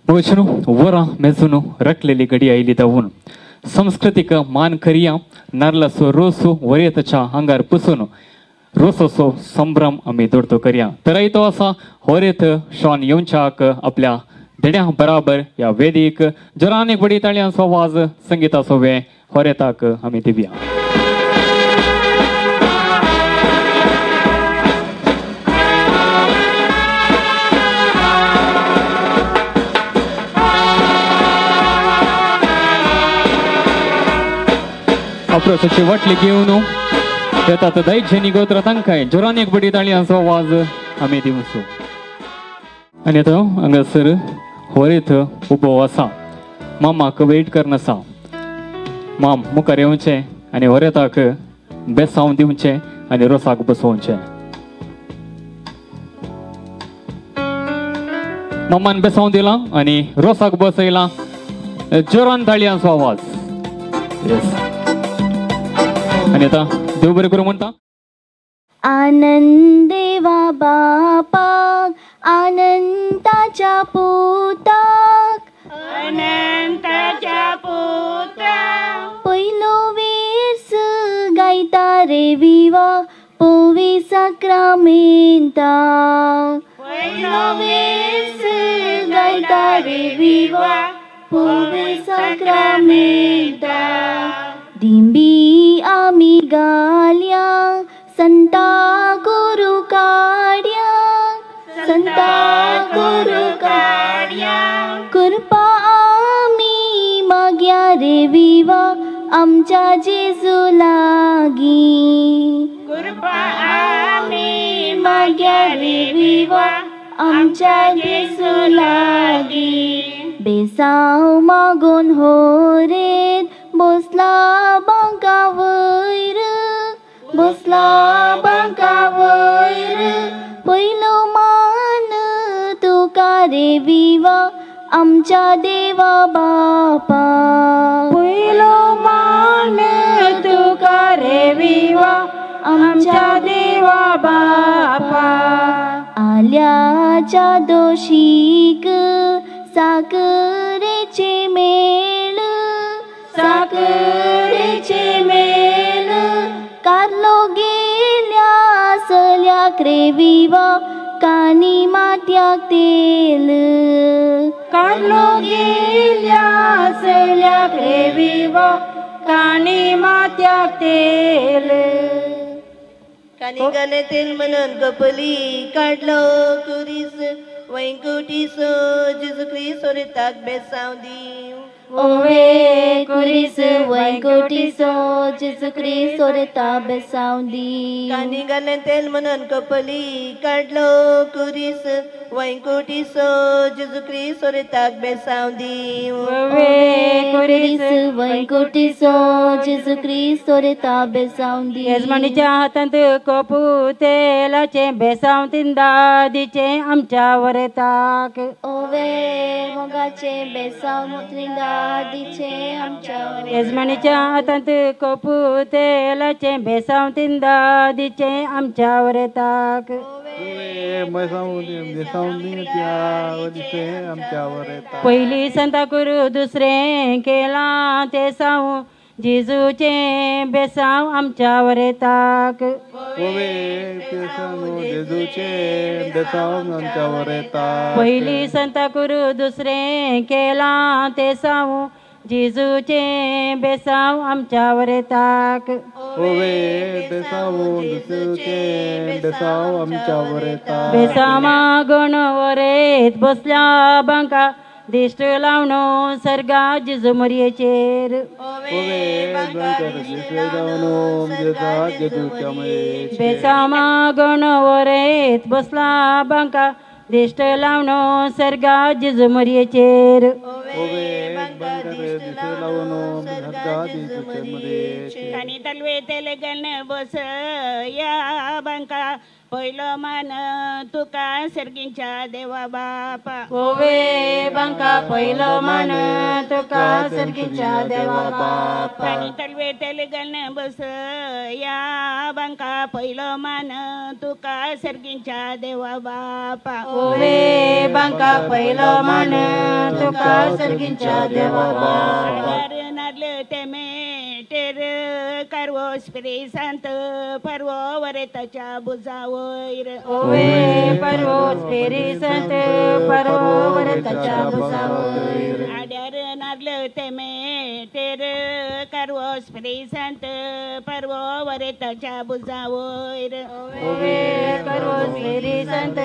वचनु वरा मेजुनु रखलेली गडी आयली दावून संस्कृतीक मान करिया नारलासो रोसो वरेतच्या अंगार पुसून रोसोसो संभ्रम आम्ही दोडतो करिया. तर तो असा होरेत शॉन येऊनच्याक आपल्या देण्या बराबर या वेदीक जोरान एक बडी ताळयांचो आवाज संगीताचो वेळ होरेताक आम्ही दिवया. अप्रोचाची वाटली घेऊन येतात दैक्षणी गोत्र तांकाय जोरान एक बडी ताळयांचो आवाज आम्ही दिवसो. आणि तो हांगासर होरेत उबो आसा मामाक वेट करनासा माम मुखार येवचे आनी होरेताक बेसांव दिवचे आनी रोसाक बसोवचे. मामान बेसांव दिला आनी रोसाक बसयला. जोरान ताळयांचो आवाज. येस. आणि आता देव बरें करूं म्हणटा. आनंद देवा बापाक अनंताच्या पुताक पयलो वेस गायता रे विवा पोवी साक्रामेंता. पयलो वेस गायता रे विवा पोवी साक्रामेंता. दिंबी आमी गाल्या संता गुरु काड्या संता गुरु काड्या. कृपा आमी माग्या रे विवा आमच्या जेजू लागी. कृपा आमी माग्या रे विवा आमच्या जेजू लागी. बेसांव मागून होरेत बसला बांका वयर बसला बांका वयर. पयलो मान तुका रे विवा आमच्या देवा बापा. पयलो मान तुका रे विवा आमच्या देवा बापा. आल्याच्या दोशीक साकरेचे मेळ साकरेचे मेल. कारलो गेल्या सल्याक रे विवा कानी मात्याक तेल. कारलो गेल्या सल्याक रे विवा कानी मात्याक तेल. कानी गाणे तेल म्हणून कपली काढलो कुरीस वैकुटीसो जेजू ख्रिस्त सोरेताक बेसांव दिव. ओवे कुरीस वैकुटीसो जेजू ख्रिस्त सोरेता बेसांव दिव. कानी गाणे तेल म्हणून कपली काढलो कुरीस वैकुटीसो जेजू ख्रिस्त सोरेताक बेसांव दिव. ओवे कुरीस वैकुटीसो जेजू ख्रिस्त सोरेता बेसांव दिव. येजमानीच्या हातांत कोपू तेलाचे बेसांव तिंदा दिचे आमच्या वरेताक. ओवे मोगाचे बेसांव मुत्रिंदा दिचे आमच्या वरेताक. येजमानीच्या हातांत कोपू तेलाचे बेसांव तिंदा दिचे आमच्या वरेताक. पयली संता करू दुसरें केला ते साव जेजूचे बेसांव आमच्या वरेताक. पयली संता करू दुसरें केला ते साव जेजूचे बेसांव आमच्या वरेताक. बेसांव मागून वरेत बसल्या बांका दिश्ट लावनो सर्गा जेजू मरयेचेर. बेसांव मागून वरेत बसला बांका दिश्ट लावनो सर्गा जेजू मरयेचेर. आणि तलवे तेलगन बस या बांका पहिलं मान तुका सर्गींच्या देवा बापा ओवे बांका पहिलं मान तुका सर्गींच्या देवा बापा पाणी तलवे तेल घालणं बस या बांका पहिलं मान तुका सर्गींच्या देवा बापा ओवे बांका पहिलं मान तुका सर्गींच्या देवा बापा नारळ तेमे टेर कारवो स्प्रे सांत परवो वरेताच्या बुजावयर ओवे परवो स्प्रे सांत परवो वरेताच्या बुजावयर आड्यार नारळ तेमे टेर कारवो स्प्रे सांत परवो वरेताच्या बुजावयर ओवे परवो स्प्रे सांत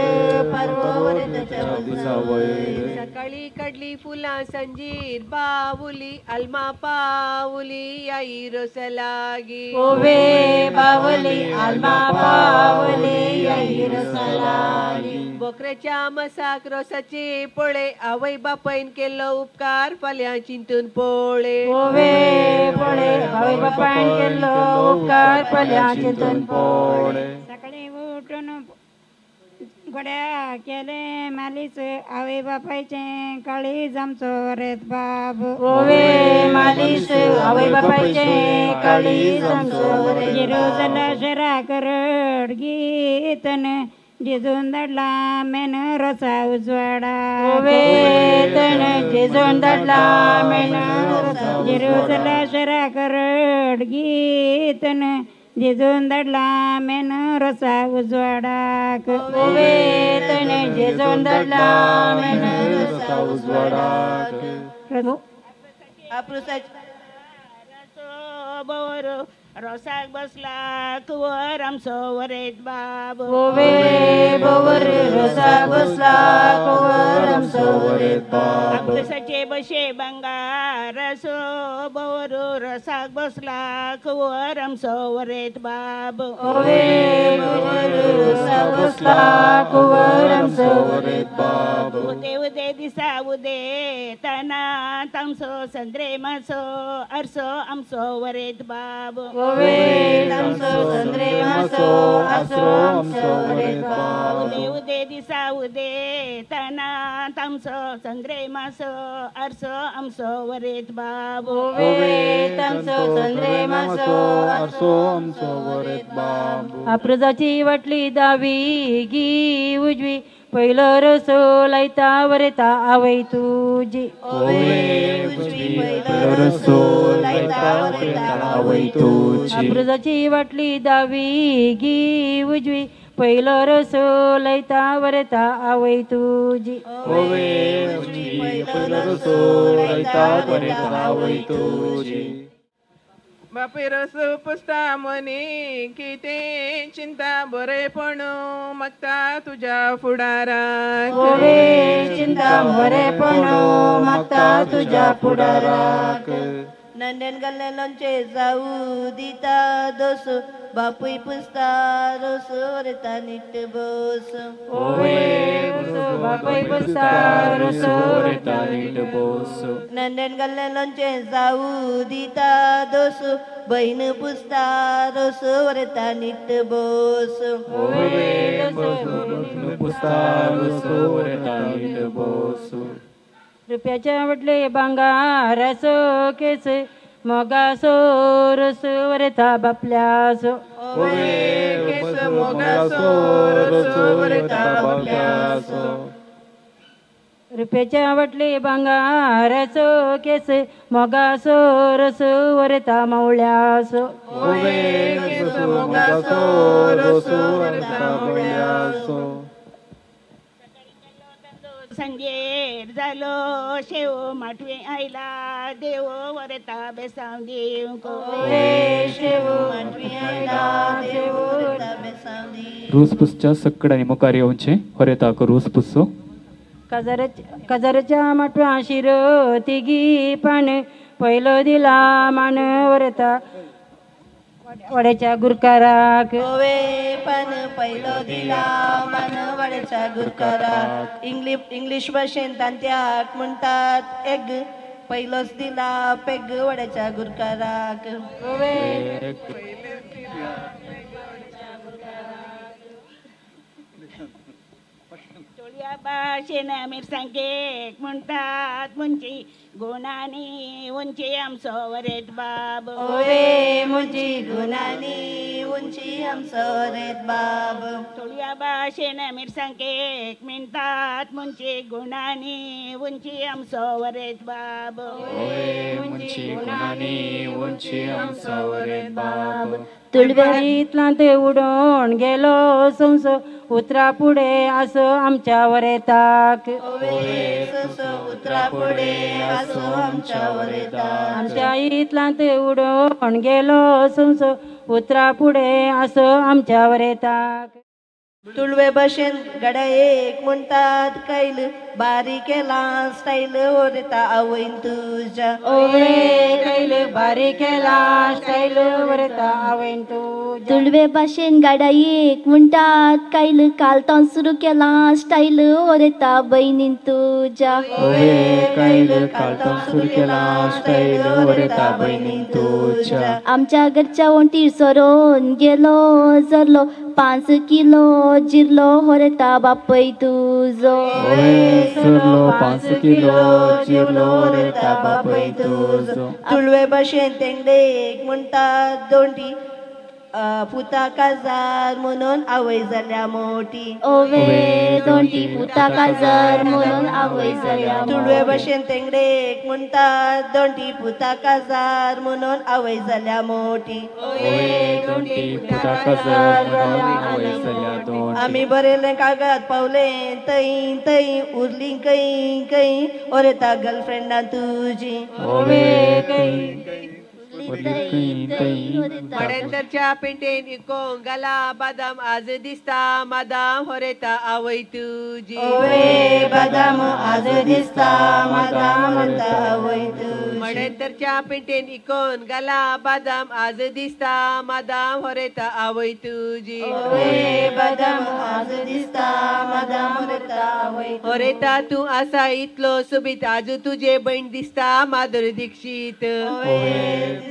परवो वरेताच्या बुजावयर सकाळी कडली फुलां संजीर बावुली अल्मा पावुली आई रोसलागी ओवे बावली आल्मा पावली आई रोसलागी बोकऱ्याच्या मसाक रोसाचे पोळे आवय बापायन केलो उपकार फाल्यां चिंतून पोळे ओवे पोळे आवय बापायन केलो उपकार फाल्यां चिंतून पोळे सकाळी उठून गोड्या केले मालीच आवय बापायचे काळीज आमचो रेत बाब ओवे मालीस आवय बापायचे काळीज आमचो रेत जिरोजला शरा करड गीतन जिजून दडला मेन रोसा उजवाडा ओवे तन जिजून दडला मेन रोसा जिरोजला शरा करड गीतन जिजून दडला मेन रोसा उजवाडाक ओवे तन जिजून दडला मेन रोसा उजवाडाक बोर रोसाक बसला कुवर आमचो वरेत बाब ओवे बोवर रोसाक बसला कुवर आमचो वरेत बाब अमृसाचे बशे बंगार असो बोर रोसाक बसला कुवर आमचो वरेत बाब ओवे बोवर रोसाक बसला कुवर आमचो वरेत बाब उदे उदे दिसा उदे तना तामचो संद्रे मासो अर्सो आमचो वरेत बाब ओवे तामचो संद्रे मासो अर्सो आमचो वरेत बाब उदे उदे दिसा उदे तना तामचो संद्रे मासो अर्सो आमचो वरेत बाब ओवे तामचो संद्रे मासो अर्सो आमचो वरेत बाब अप्रजाची वाटली दावी गी उजवी पहिलो रसो लायता वरेता आवय तुजी ओवे उजवी पहिलो रसो लायता वरेता आवय तुजी अप्रजाची वाटली दावी गी उजवी पहिलो रसो लायता वरेता आवय तुजी ओवे उजवी पहिलो रसो लायता वरेता आवय तुजी बापे रस पुसता मनी किते चिंता बरेपण मागता तुझ्या फुडाराक ओवे चिंता बरेपण मागता तुझ्या फुडाराक नंदन गल्ले लोंचे जाऊ दिता दोस बापूय पुसता रोस वरता नीट बोस ओवे बापूय पुसता रोस वरता नीट बोस नंदन गल्ले लोंचे जाऊ दिता दोस बहीण पुसता रोस वरता नीट बोस ओवे पुसता रोस वरता नीट बोस रुपयाच्या वडले भांगारासो केस मोगासो रस वरता बापल्यासो ओवे केस मोगासो रस वरता बापल्यासो रुपयाच्या वटले भांगारासो केस मोगासो रस वरता मावळ्यासो ओवे केस मोगासो रस वरता मावळ्यासो संजेर जालो शेव माठवे आयला देव वरता बेसाव देव शेव माठवे आयला देव वरता बेसाव देव रूसपुसच्या सक्कड आणि मुखार येऊनचे हरेताक रूसपुसो काजाराच्या माठव्या शिर तिगी पान पहिलो दिला मान वरता वड्याच्या गुरकाराक ओवे पान पहिलो दिला मान वड्याच्या गुरकाराक इंग्लिश भाशेन तांत्याक म्हणतात एग पहिलोच दिला पेग वड्याच्या गुरकाराक या भाषेन मिरसांगेक म्हणटात मुंची गुणांनी उंची आमचो वरेत बाब ओवे मुंची गुणांनी उंची आमचो वरेत बाब थोड्या भाषेन मिरसांगेक म्हणटात मुंची गुणांनी उंची आमचो वरेत बाब ओवे मुंची गुणांनी उंची आमचो वरेत बाब तुळबेरीतला ते उडून गेलो संस उतरा पुढे असो आमच्या वरेताक उतरा पुढे असो आमच्या वरेताक आमच्या इतला ते उडून गेलो संस उतरा पुढे असो आमच्या वरेताक तुळवे भशेन गडायेक म्हणटात कैल बारी केला स्टाईल वरता आवयन तुझ्या ओवे कैल बारी केला स्टाईल वरता आवयन तुझ्या तुळवे भाशेन गाडायेक म्हणटात कायल कालतां सुरू केला स्टाईल वरता बहिणीन तुझ्या ओवे कैल कालतां सुरू केला स्टाईल वरता बहिणीन तुझ्या आमच्या घरच्या वंटीर सरोन गेलो जरलो 5 किलो जिरलो होरेता बापय तुझो सरलो 5 किलो जिरलो होरेता बापय तुझो तुळवे भशेन तेंगडेक म्हणटात दोंडी पुता काजार म्हणून आवय जाल्या मोठी ओवे दोंडी पुता काजार म्हणून आवय जाल्या तुळवे भशेन तेंगडेक म्हणटात दोंडी पुता काजार म्हणून आवय जाल्या मोठी ओवे दोंडी पुता काजार म्हणून आवय जाल्या दोंडी आम्ही बरेले कागद पावले तई तई उरली कई कई ओरेता गर्लफ्रेंडा तुझी ओवे कई मडेंतरच्या पेंटेन इकोंग गाला बादाम आज दिसता मादाम होरेता आवय तुझी ओवे बादाम आज दिसता मादाम होरेता आवय तुझी मडेंतरच्या पेंटेन इकोन गाला बादाम आज दिसता मादाम होरेता आवय तुझी ओवे बादाम आज दिसता मादाम होरेता आवय होरेता तू आसा इतलो सुबीत आज तुझे बहीण दिसता माधुरी दीक्षित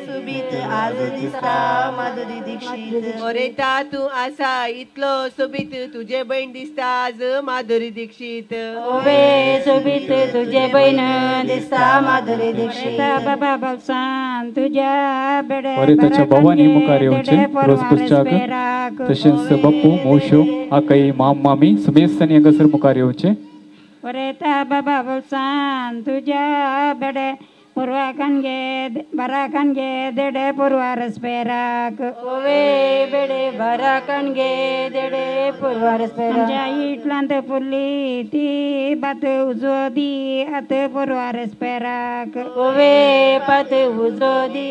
सुबीत आज दिसता माधुरी दीक्षित होरेता तू आसा इतलो सुबीत तुझे बहीण दिसता आज माधुरी दीक्षित ओवे सुबीत तुझे बहीण दिसता माधुरी दीक्षित बाबा बालसान तुझ्या बेडे वरिताच्या भवानी मुखार येऊचे रोज पुस्तक तसेच बाप्पू मोशो आकाई मामी सुमेशनी अंगसर मुखार येऊचे वरेता बाबा बालसान तुझ्या बेडे पूर्वा कनगे बरा कनगे देडे पूर्वारस पेराक ओवे बेडे बरा कनगे देडे पूर्वारस पेराक इटलांत पुल्ली ती बात उजो दी आत पूर्वारस पेराक ओवे पात उजो दी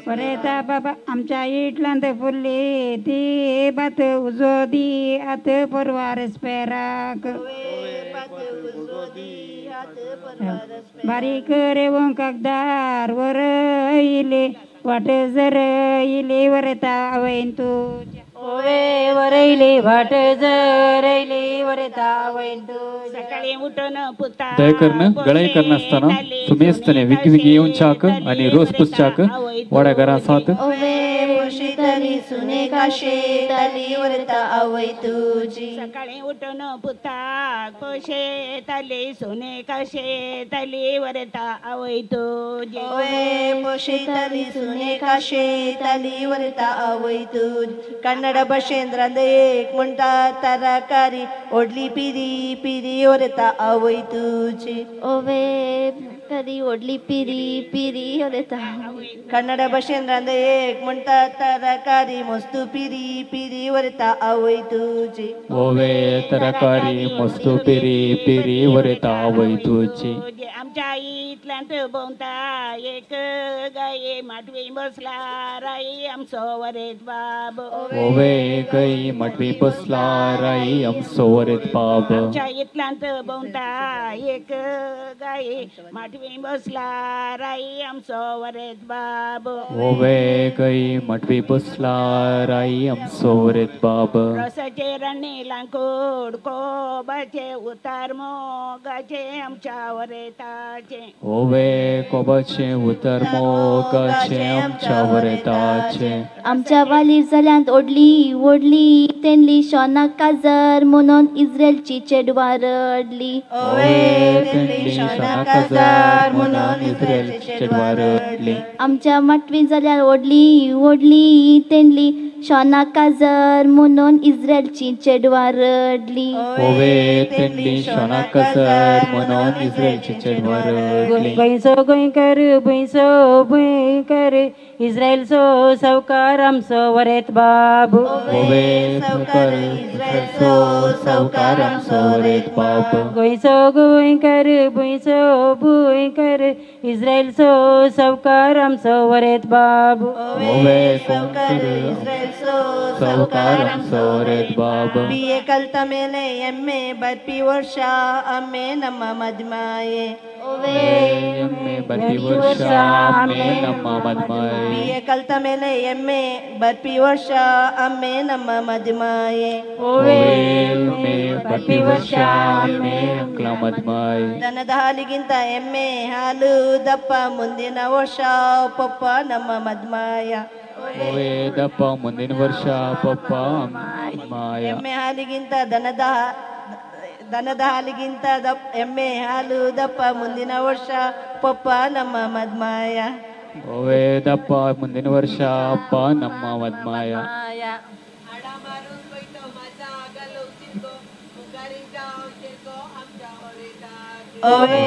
वरेता बाबा आमच्या इटलांत पुल्ली ती बात उजो दी आत पूर्वारस पेराक बारीक रेवों कागदार वर इले वाट जर इले वरता आवयन तुझ्या ओवे वरैली वाट जरैली वरता आवयन तुझ्या सकाळी उठून पुता दय करणं गळाई करणं असताना सुमेशने विकी येऊन चाक आणि रोज पुस्तक वाड्या घरा साथ शीतली सुने काशे तली वरता आवय तुझी सकाळी उठून पुताक पोशे तली सोने काशे तली वरता आवय तुझी ओए पोशे तली सुने काशे तली वरता आवय तुझी कन्नड भाषेन एक म्हणटात तराकारी ओडली पिरी पिरी वरता आवय तुझी ओवे करी ओडली पिरी पिरी होरेता कन्नड भाषेन एक म्हणटात तरकारी मस्तू पिरी पिरी वरता आवय तुझी ओवे तरकारी मस्तू पिरी पिरी वरता आवय तुझी आमच्या इतल्यांत बोंता एक गाये माटवी बसला राई आमचो वरेत बाब ओवे गई मटवी बसला राई आमचो वरेत बाब आमच्या इतल्यांत बोंता एक गाये माटवी बसला राई आमचो वरेत बाब ओवे गई मटवी बसला राई आमचो वरेत बाब रसाचे रणी लांकूड कोबाचे उतार मोगाचे आमच्या वरेताचे होवे कोबाचे उतर मोगाचे आमच्या वरेताचे आमच्या वालीर जाल्यांत ओडली ओडली तेंडली शोना काजर म्हणून इस्रायलची चेडवां रडली आमच्या माटवी जाल्यार ओडली ओडली तेंडली शोना काजर म्हणून इस्रायलची चेडवां रडली शोना काजर म्हणून इस्रायलची चेडवां रडली गोंयचो गोंयकर इस्रायलचो सावकार आमचो वरेत बाब सावकार आमचो वरेत बाब गोंयचो गोंयकर इस्रायलचो सावकार आमचो वरेत बाब सावकार आमचो वरेत बाब ಬಿಎ ಕಲ್ತ ಮೇಲೆ ಎಮ್ಮೆ ಬರ್ಪಿ ವರ್ಷ ಅಮ್ಮೆ ನಮ್ಮ ಮದ್ಮಾಯೆ ಪ್ರತಿ ವರ್ಷ ಅಮ್ಮೆ ನಮ್ಮ ಮದ್ಮಾಯೆ ಬಿಎ ಕಲ್ತ ಮೇಲೆ ಎಮ್ಮೆ ಬರ್ಪಿ ವರ್ಷ ಅಮ್ಮೆ ನಮ್ಮ ಮದ್ಮಾಯೆ ಪ್ರತಿ ವರ್ಷ ಅಮ್ಮೆ ಅಂಕ್ಲ ಮದ್ಮಾಯೆ ದನದ ಹಾಲಿಗಿಂತ ಎಮ್ಮೆ ಹಾಲು ದಪ್ಪ ಮುಂದಿನ ವರ್ಷ ಪಪ್ಪ ನಮ್ಮ ಮದ್ಮಾಯ ದಪ್ಪ ಮುಂದಿನ ವರ್ಷ ಪಪ್ಪ ಮಾಯ ಎಮ್ಮೆ ಹಾಲಿಗಿಂತ ದನದ ಹಾಲಿಗಿಂತ ಎಮ್ಮೆ ಹಾಲು ದಪ್ಪ ಮುಂದಿನ ವರ್ಷ ಪಪ್ಪ ನಮ್ಮ ಮದ್ಮಾಯ ದಪ್ಪ ಮುಂದಿನ ವರ್ಷ ಅಪ್ಪ ನಮ್ಮ ಮದ್ಮಾಯ ओवे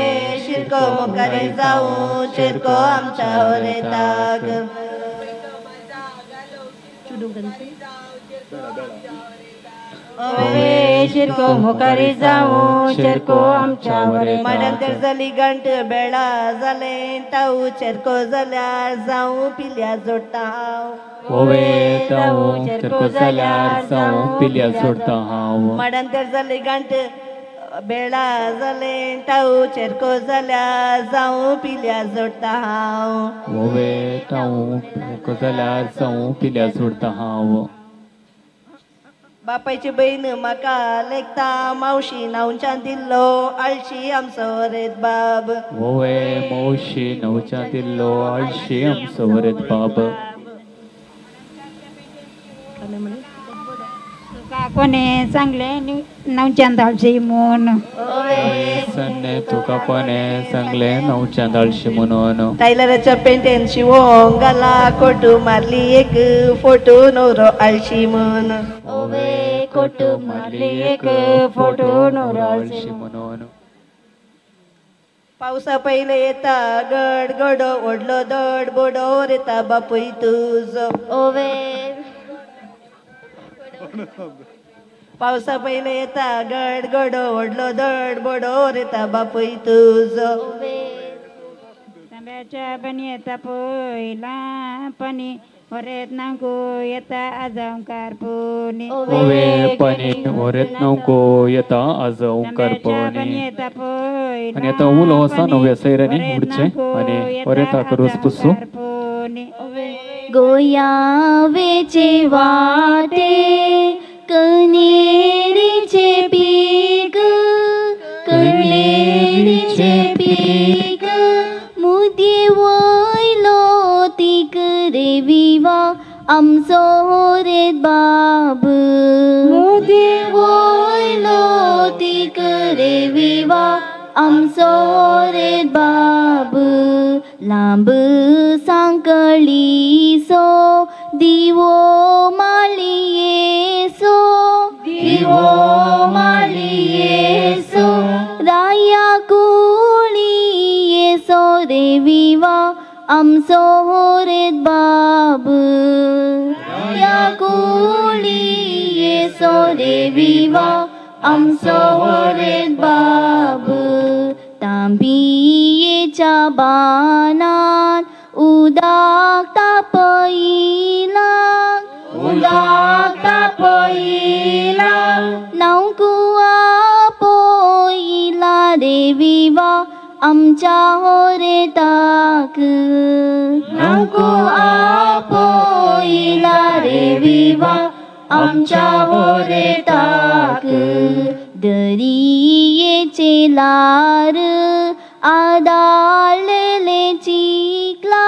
शिरको मुखारे जाऊ चिरको आमच्या वरेताक ओवे शिरको मुखारे जाऊ चिरको आमच्या वरेताक माडंतर जाली गंट बेळा जाले टाऊ चिरको जाल्यार जाऊ पिल्या जोडटा ओवे ताऊ चिरको जाल्यार जाऊ पिल्या जोडटा हांव माडंतर जाली गंट बेळा जाले टाऊ चेरको जाल्यार जाऊ पिल्या जोडटा हांव ओवे ताऊ चेरको जाल्यार जाऊ पिल्या जोडटा हांव बापायची बहीण म्हाका लेखता मावशी नांवच्यान दिल्लो आळशी आमचो वरेत बाब ओवे मावशी नांवच्यान दिल्लो आळशी आमचो वरेत बाब कोणे चांगले नवच्यान धाडशी म्हूण सन्ने तुका कोणे चांगले नवच्यान धाडशी म्हणून टायलराच्या पेंटेन शिवोंक घाला कोटू मारली एक फोटो नवरो आळशी म्हूण कोटू मारली एक फोटो नवरो आळशी म्हणून पावसा पयले येता गड गडो ओडलो दड बोडो येता बापूय तुजो पावसा पयले येता गड गडो ओडलो दड बोडो येता बापूय तुजो तांब्याच्या बनी येता पयला पाणी वरेत नांको येता आजांकार पुनी ओवे पाणी वरेत नांको येता आजांकार पुनी येता पयला आणि आता उलो असा नव्या सैरांनी उडचे आणि वरेता करूस पुसू गोयावेचे वाटे कणेरीचे पीक मुदी वयलो तीक रे विवा आमचो रेत बाब मुदी वयलो तीक रे विवा आमचो रेत बाब लांब सांकळी सो दिवो मालिये सो राया कुळी सो रे विवा आमचो रेत बाब राया कुळी सो रे विवा आमचो रेत बाब तांबीयेच्या बानान उदाक तापयला नांकुआ पोयला रे विवा आमच्या होरेताक नांकुआ पोयला रे विवा आमच्या होरेताक दरियेचे लार आदाळलेले चिखला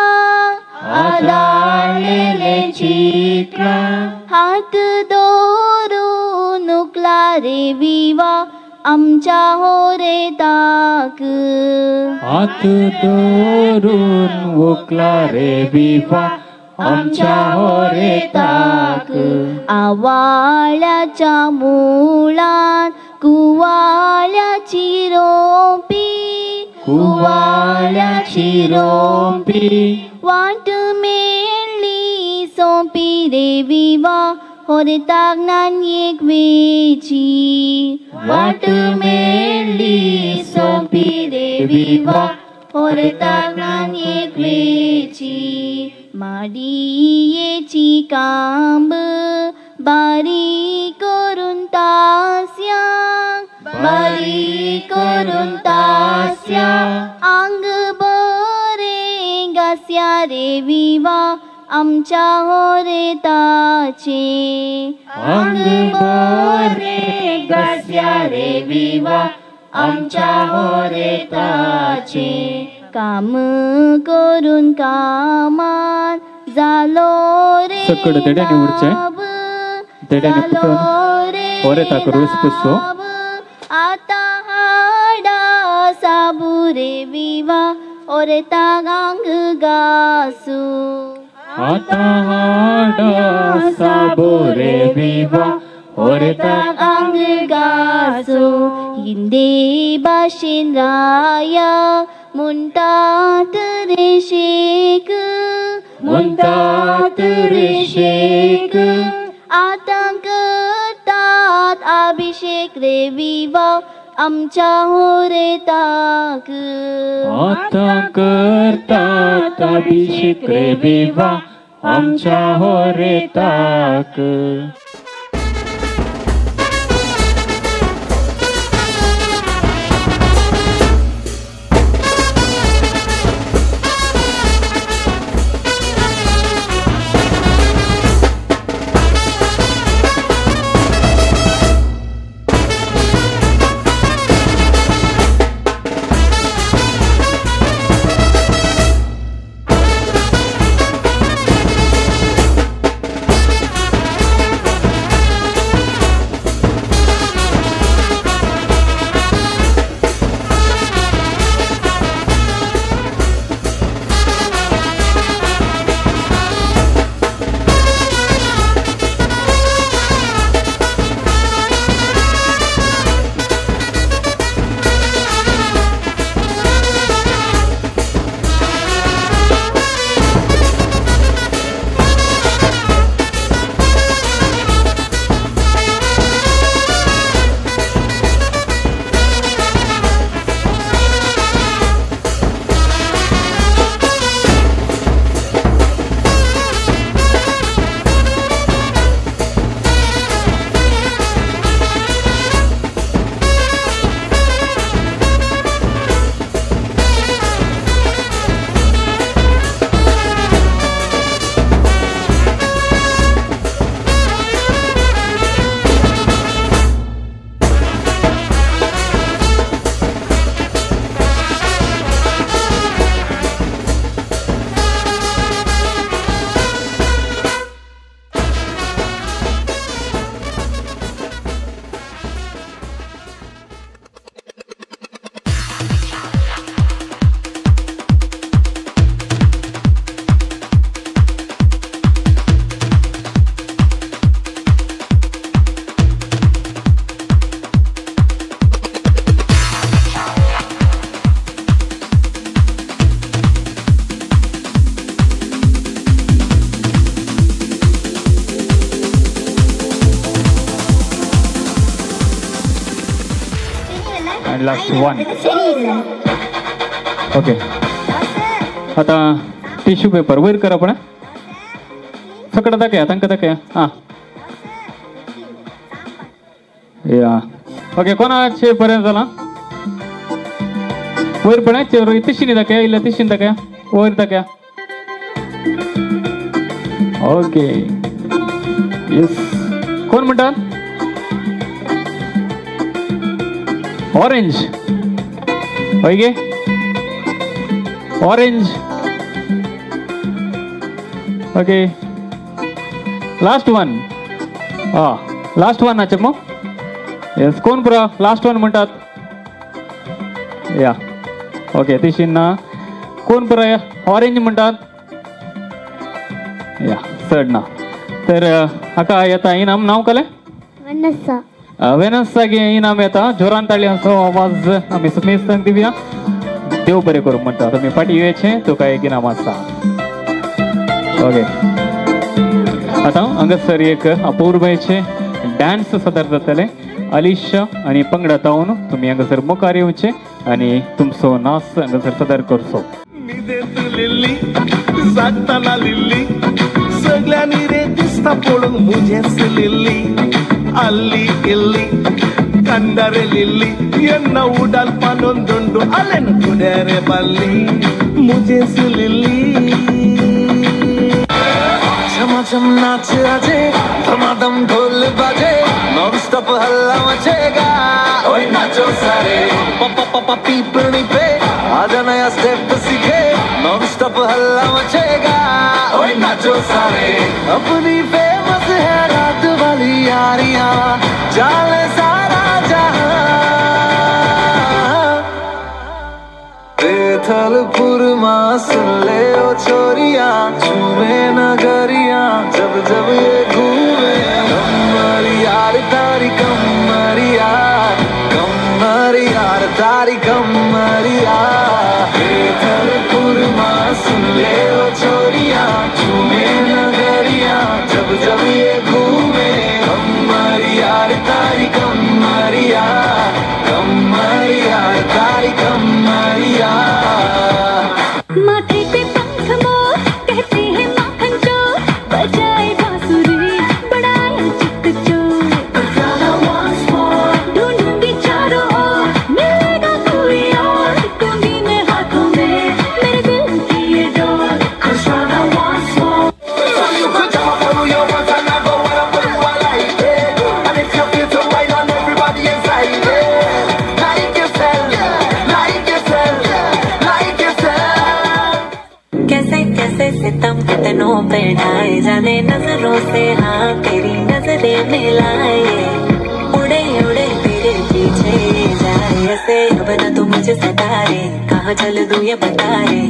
हात दोरून उकला रे विवा आमच्या होरेताक हात दोरून उकला रे विवा आमच्या होरेताक आवाळ्याच्या मुळात कुवाळ्याची रोंपी वाट मेळ्ळी सोंपी रे विवा होरेताक नानयेक वेची वाट मेळ्ळी सोंपी रे विवा होरेताक नानयेक वेची माडयेची कांब बारीक करून तास्या आंग बरे गास्या रे विवा आमच्या होरेताचे अंग बरे गास्या रे विवा आमच्या होरेताचे काम करून कामात जालो रे सकड देड्याने उडचे देड्याने पुटून होरेताक रोस पुसो आता हाडा साबू रे विवा होरेताक अंग गासू आता हाडा साबू रे विवा होरेताक अंग गासू हिंदी भाषेन राया म्हणटात रे शेक आता करतात अभिषेक रे विवा आमच्या होरेताक आता करतात अभिषेक रे विवा आमच्या होरेताक and last one. ओके आता टिश्यू पेपर वयर कर आपण सकट दाखया तांकां दाखया हां या ओके कोणाचे पर्यंत झाला वयर पण तिशीने दाखया इल्ल्या तिशीने दाखया वयर दाखया ओके येस कोण म्हणतात ऑरेंज होय गे orange okay last one last one नाचे मग येस कोण पुरा लास्ट वन म्हणतात या ओके दिशींना कोण पुरा ऑरेंज म्हणतात या चढ ना तर हाका येता इनाम नाव कले वेनससागे इनाम येता जोरान ताळी असो आवाज आम्ही सुमेश सांग दिव्या देव बरे करू म्हणटा तुम्ही फाटी येचे तो काय एक इनाम आसा ओके आता हांगासर एक अपूर्वचे डान्स सादर जातले अलिशा आणि पंगडा तावन तुम्ही हांगासर मुखार येवचे आणि तुमचो नाच हांगासर सादर करचो लिल्ली जागताना लिल्ली सगळ्यांनी रे दिसता पडून मुझेच लिल्ली अल्ली इल्ली कंडारे लिल्ली एन्न उडाल पानून दोंडू अलेन कुडेरे बल्ली मुझेच लिल्ली झमाझम नाच आजे धमाधम ढोल बाजे नॉन स्टॉप हल्ला मचेगा ओए नाचो सारे पापा पापा पीपनी पे आजा नया स्टेप सीखे नॉन स्टॉप हल्ला मचेगा ओए नाचो सारे अपनी फेमस है रात वाली यारियां जाले सारा जहां बेथलपुर मां सुन ले ओ छोरियां झूमे नगरिया जब जब ये घूमे कमर यार तारी कमर यार तारी कमर यार बेथलपुर मां सुन ले ओ छोरियां झूमे नगरिया जब जब ये घूमे कमर यार तारी कमर यार तारी कमर यार माथे पे पंख मोर कहते हैं माखन चोर बजाए बांसुरी बड़ाया चिक चोर ढूंढूंगी चारों ओर मिलेगा कोई और दूंगी मैं हाथों में मेरे दिल की ये डोर खुशहाल once more सितम कितनों पे ढाए जाने नजरों से हाँ तेरी नजरें मिलाए उड़े उड़े तेरे पीछे जाए ऐसे अब न तू मुझे सताए कहाँ चल दूँ ये बता रे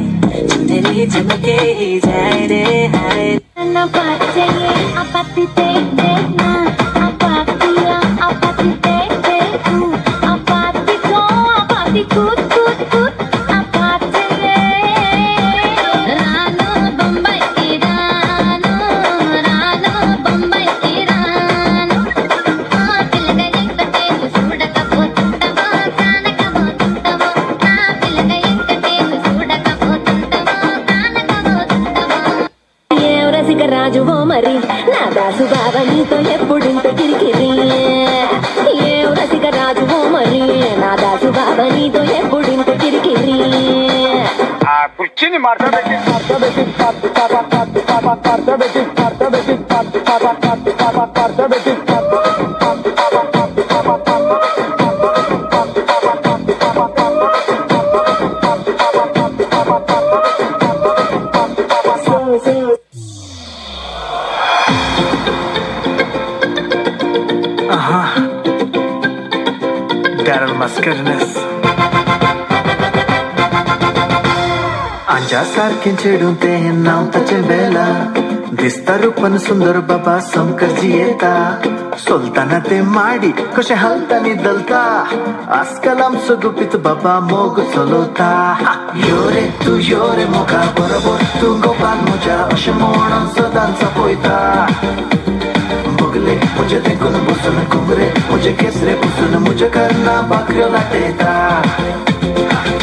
चुनरी चमके ही जाए रे हाय ना बात चाहिए आपाती देखना आपातिया आपाती देखू आपाती को आपाती कूद कूद कूद రాజువో మరి నా దాసు బాబా నీతో ఎప్పుడింత కిరికిరి ఏ రసిక రాజువో మరి నా దాసు బాబా నీతో ఎప్పుడింత కిరికిరి ఆ కుర్చీని మార్చబెట్టి Daryl Muscadness अंजा सारखे चिडून ते नाव ताचे बेला दिसता रूपन सुंदर बाबा समकरजी येता सोलताना ते माडी कशे हलतानी दलता आजकाल आमचो गुपीत बाबा मोग चलवता यो रे मोगा बरोबर तू गोपाल म्हज्या अशें म्हणून सदांच पळयता बगले मुझे देखून बसून घुमरे मुझे केसरे पुसून मुझे कर्ना भाकऱ्यो लाटयता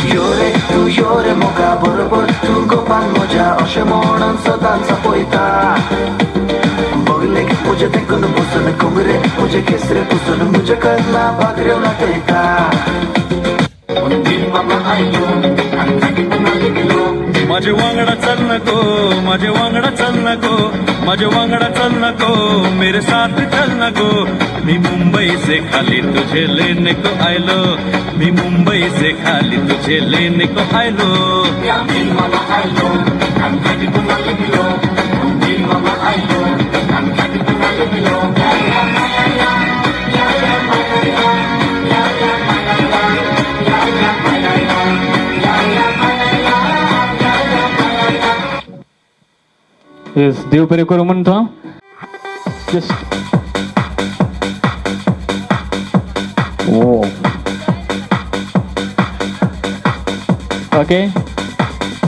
यो रे मोगा बरोबर तू गोपाल म्हज्या अशें म्हणून सदांच पळयता बगले मुझे देखून बसून घुमरे मुझे केसरे पुसून मुझे कर्ना भाकऱ्यो लाटयता माझे वांगडा चल नको, माझे वांगडा चल नको, माझे वांगडा चल नको, मेरे साथ चल नको. मी मुंबई से खाली तुझे लेने को आयलो, मी मुंबई से खाली तुझे लेने को आयलो. येस देव बरे करू म्हणतो. जस्ट ओ ओके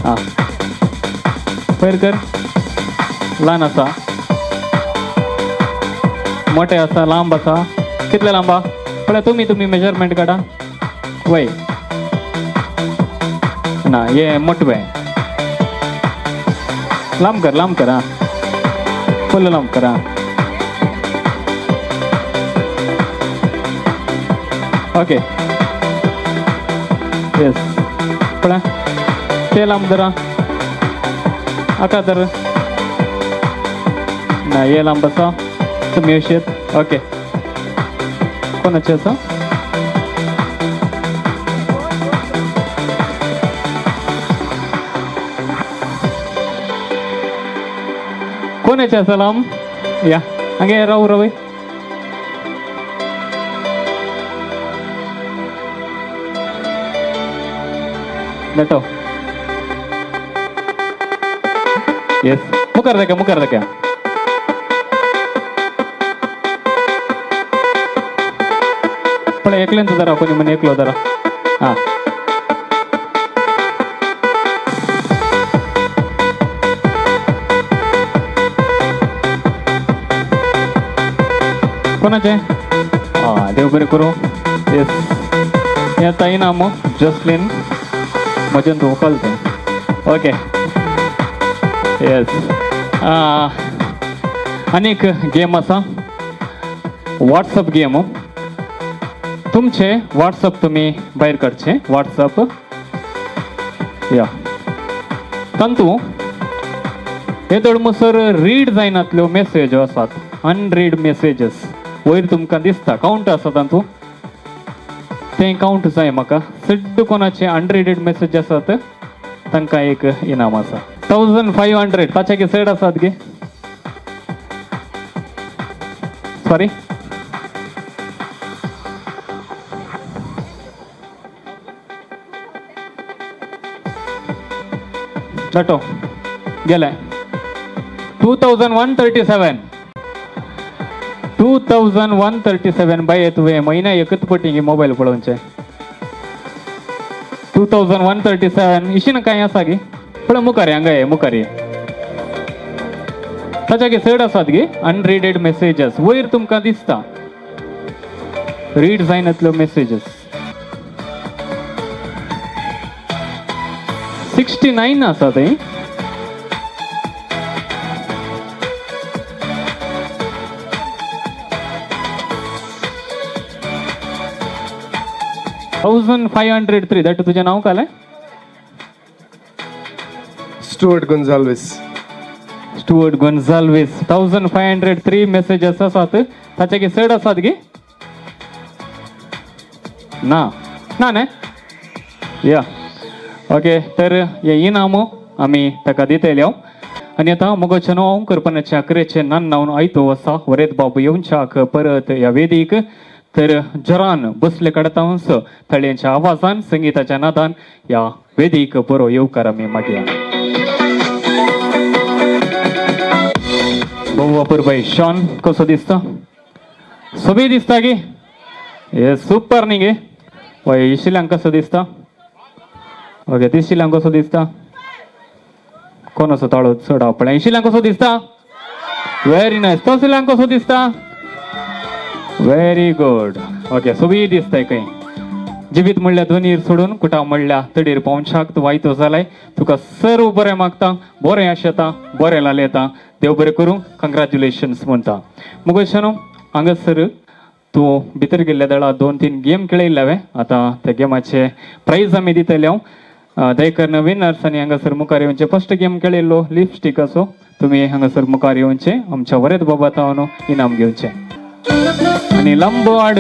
हा पैर कर. लहान असा मोठे असा लांब असा कितले लांबा पण तुम्ही मेजरमेंट काढा. वय ना ये मोठे लांब कर हा फुल लांब करा. ओके येस पण ते लांब जरा आता तर ना ये लांब असा तुम्ही अशेत. ओके कोणाचे असं कोणाचे असं लांब या हंगे राहू रवय. नटो येस मुखार दाखया. पण एकल्यांच जरा कोणी म्हणे एकलो जरा हा कोणाचे हा देव बरे करू. येस या ताई नाम जसलिन मजन तू कळते. ओके येस अनेक गेम असा व्हॉट्सअप गेम. तुमचे व्हॉट्सअप तुम्ही भायर काडचे. व्हॉट्सअप या तांतू हे दडमसर रीड जायनातल्यो मेसेज आसात. अनरीड मेसेजेस वयर तुमकां दिसता काउंट आसा तांतू ते काउंट जाय म्हाका. सड्ड कोणाचे अनरीडेड मेसेज आसात तांकां एक इनाम आसा 1500. ताचे सैड आसात गे सॉरी लटो गेलाय 2137 बाय तुवें महिना एकच पटी मोबाईल पळोवचे. 2137 इशिन काय आसा गे पण मुखारी हांगा ये मुखारी ताच्या सैड आसात गे अनरीडेड मेसेजेस वयर तुमकां दिसता रीड जायनातल्यो मेसेजेस. 69 आसा थंय. $1503 दॅट तुझे नाव काय? स्टुअर्ट गोन्झाल्वेस. 1503 मेसेजेस आसात ताचे सैड आसात गे ना ना ना या ओके तर हे इनाम आमी ताका दितले. आनी आतां मुगोचे नांव करपणाचे अकरेचे नांव आयतो आसा वरेद बाबू येवच्याक परत ह्या वेदीक. तर जरान बसले काडतांस थळ्यांच्या आवाजान संगीताच्या नादान ह्या वेदीक बरो येवकार आमी मागया. भाऊ वापूरबाई शॉन कसो दिसता? सोबी दिसता गे हे सुपर न्ही गे. वय इशिल्यांक कसो दिसता? ओके तिशिल्यांक कसो दिसता? कोण असो ताळो चड आपल्या इशिल्यांक कसो दिसता? Very nice. तसल्यांक कसो दिसता? Very good. ओके सोबी दिसताय खंय. जिवीत म्हणल्या दोनीर सोडून कुटाव म्हणल्या तडीर पावनशाक तूं वायतो जालाय. तुका सर्व बरें मागता, बरें आशेता, बरें लालयता. देव बरें करूं. कंग्रॅच्युलेशन्स म्हणटा. मुगोशनो हांगासर तूं भितर गेल्ल्या दळा 2-3 गेम खेळयल्ले हांवें. आतां त्या गेमाचे प्राईज आमी दितले. दयकर विनर्स आणि हांगासर मुखार येवचे फर्स्ट गेम खेळिल्लो लिपस्टिक असो तुम्ही हांगासर मुखार येवचे आमच्या वरेद बाबा तावन इनाम घेवचे आणि लांब आड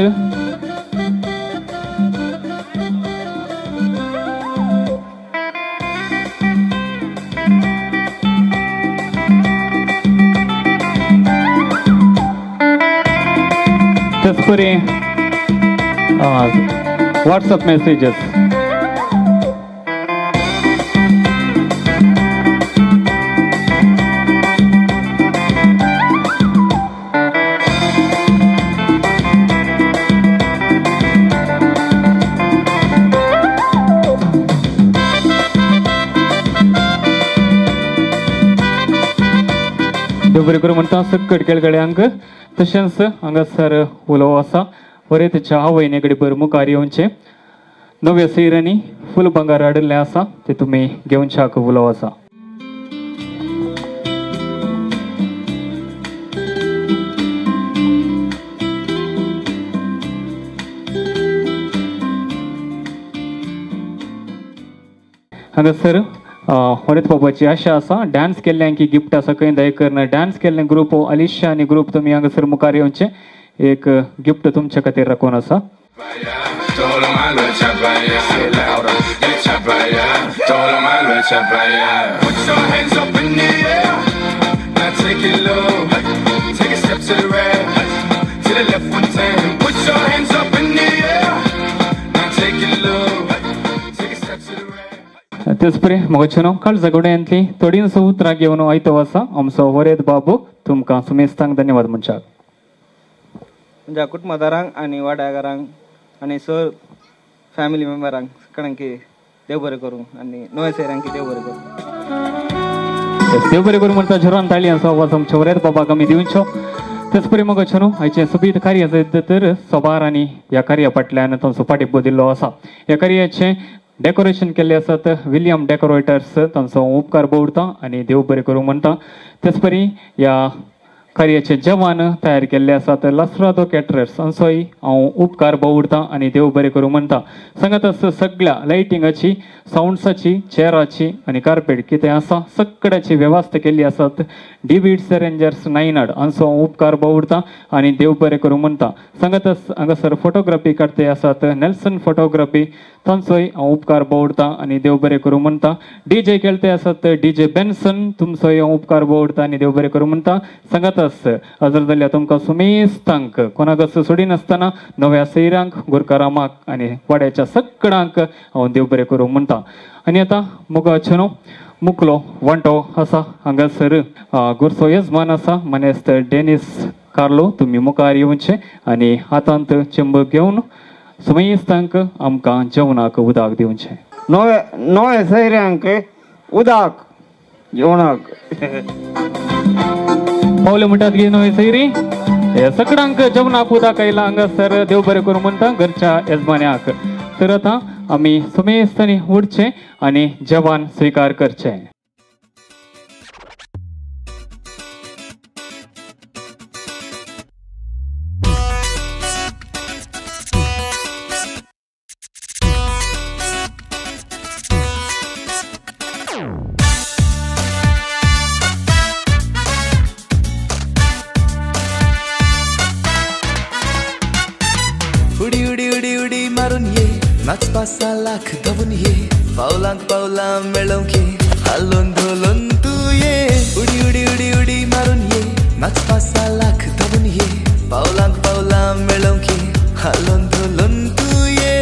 तस्परी WhatsApp messages. बरे करून म्हणटा सकट केळगडे अंक तशेंच हांगासर उलोव आसा वरेतच्या आवयने बर मुखार येवचे नव्या सैरांनी फुल बंगार हाडिल्लें आसा ते तुमी घेवनशाक उलोव आसा हांगासर वरेत बाबाची आशा आसा डान्स केल्ल्यांकी गिफ्ट आसा खंय दयकरन डान्स केल्ले ग्रुप अलिशा आनी ग्रुप तुमी हांगासर मुखार येवचे एक गिफ्ट तुमच्या खातीर राखून आसा तेचपरे मगचनो काळजा गोड्यांतली थोडींच उतरां घेवन आयतो आसा आमचो वरेद बाबू तुमकां सुमेस्तांक धन्यवाद म्हणशात तुमच्या कुटुंबदारांक आनी वाड्यागारांक आनी सर फॅमिली मेंबरांक सगळ्यांकी देव बरें करूं आनी नव्या सैरांकी देव बरें करूं देव बरें करूं म्हणटा झरान ताळी आसा आवाज आमच्या वरेद बाबाक आमी दिवच्यो तेचपरी मगचनो आयचें सोबीत कार्य जायत तर सोबार आनी ह्या कार्या फाटल्यान तांचो पाठिंबो दिल्लो आसा ह्या कार्याचें डेकोरेशन केल्ले आसात विलियम डेकोरेटर्स तांचो उपकार भोवता आनी देव बरें करूं म्हणटा तेचपरी ह्या कार्याचे जवान तयार केल्ले आसात लसरादो कॅटरर्स हांचोय हांव उपकार भोवता आनी देव बरें करूं म्हणटा सांगात सगळ्या लायटिंगाची सावंड्साची चेअराची आनी कार्पेट कितें आसा सगळ्याची वेवस्था केल्ली आसात डिविड्स रेंजर्स नायनाड हांचो उपकार भोवता आनी देव बरें करूं म्हणटा सांगात हांगासर फोटोग्राफी काडटे आसात नेल्सन फोटोग्राफी तांचोय हांव उपकार भोवता आनी देव बरें करूं म्हणटा DJ केल्ते आसात DJ बेन्सन तुमचोय हांव उपकार भोवता आनी देव बरें करूं म्हणटा सांगात हजर जाल्यार तुमकां सुमेस्तांक कोणाकच सोडिनासतना नव्या सैरांक गुरकारामाक आनी वाड्याच्या सगळ्यांक हांव देव बरें करूं म्हणटा आनी आतां मुगाचनो मुकलो वांटो आसा हांगासर गुरचो येजमान आसा मनेस्त डेनिस कार्लो तुमी मुखार येवचे आनी हातांत चेंब घेवन सुमेस्तांक आमकां जेवणाक उदक दिवचें नव्या सैरांक उदक जेवणाक पावले म्हणटात की नवी सैरी हे सगळ्यांक जेवणाक उदक आयला हांगासर देव बरें करूं म्हणटा घरच्या येजमान्याक तर आतां आमी सुमेस्तांनी उठचें आनी जेवण स्विकार करचें उडी उडी उडी उडी मारून ये नाच 5-6 लाख धावून ये पावलांक पावलां मेळोवंक ये हालोन धोलोन तू ये उडी उडी उडी उडी मारून ये नाच 5-6 लाख धावून ये पावलांक पावलां मेळोवंक ये हालोन धोलोन तू ये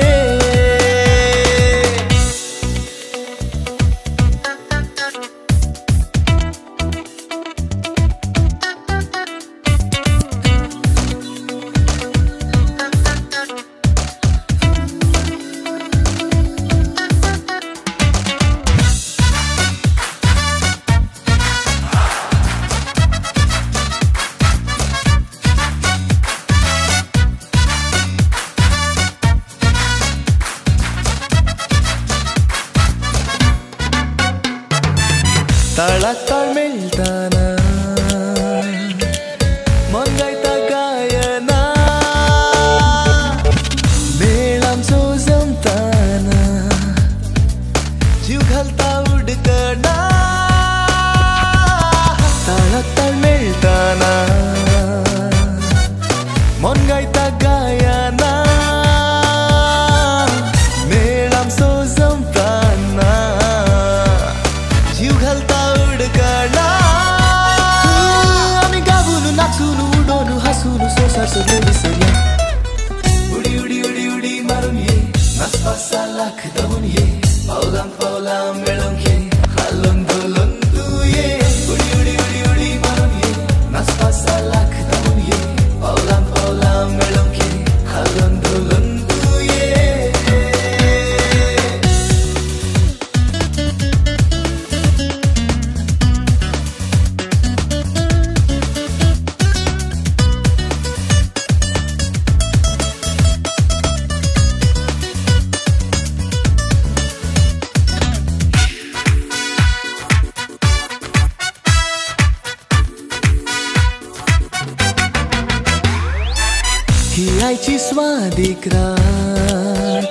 ही आईची स्वादिक रात,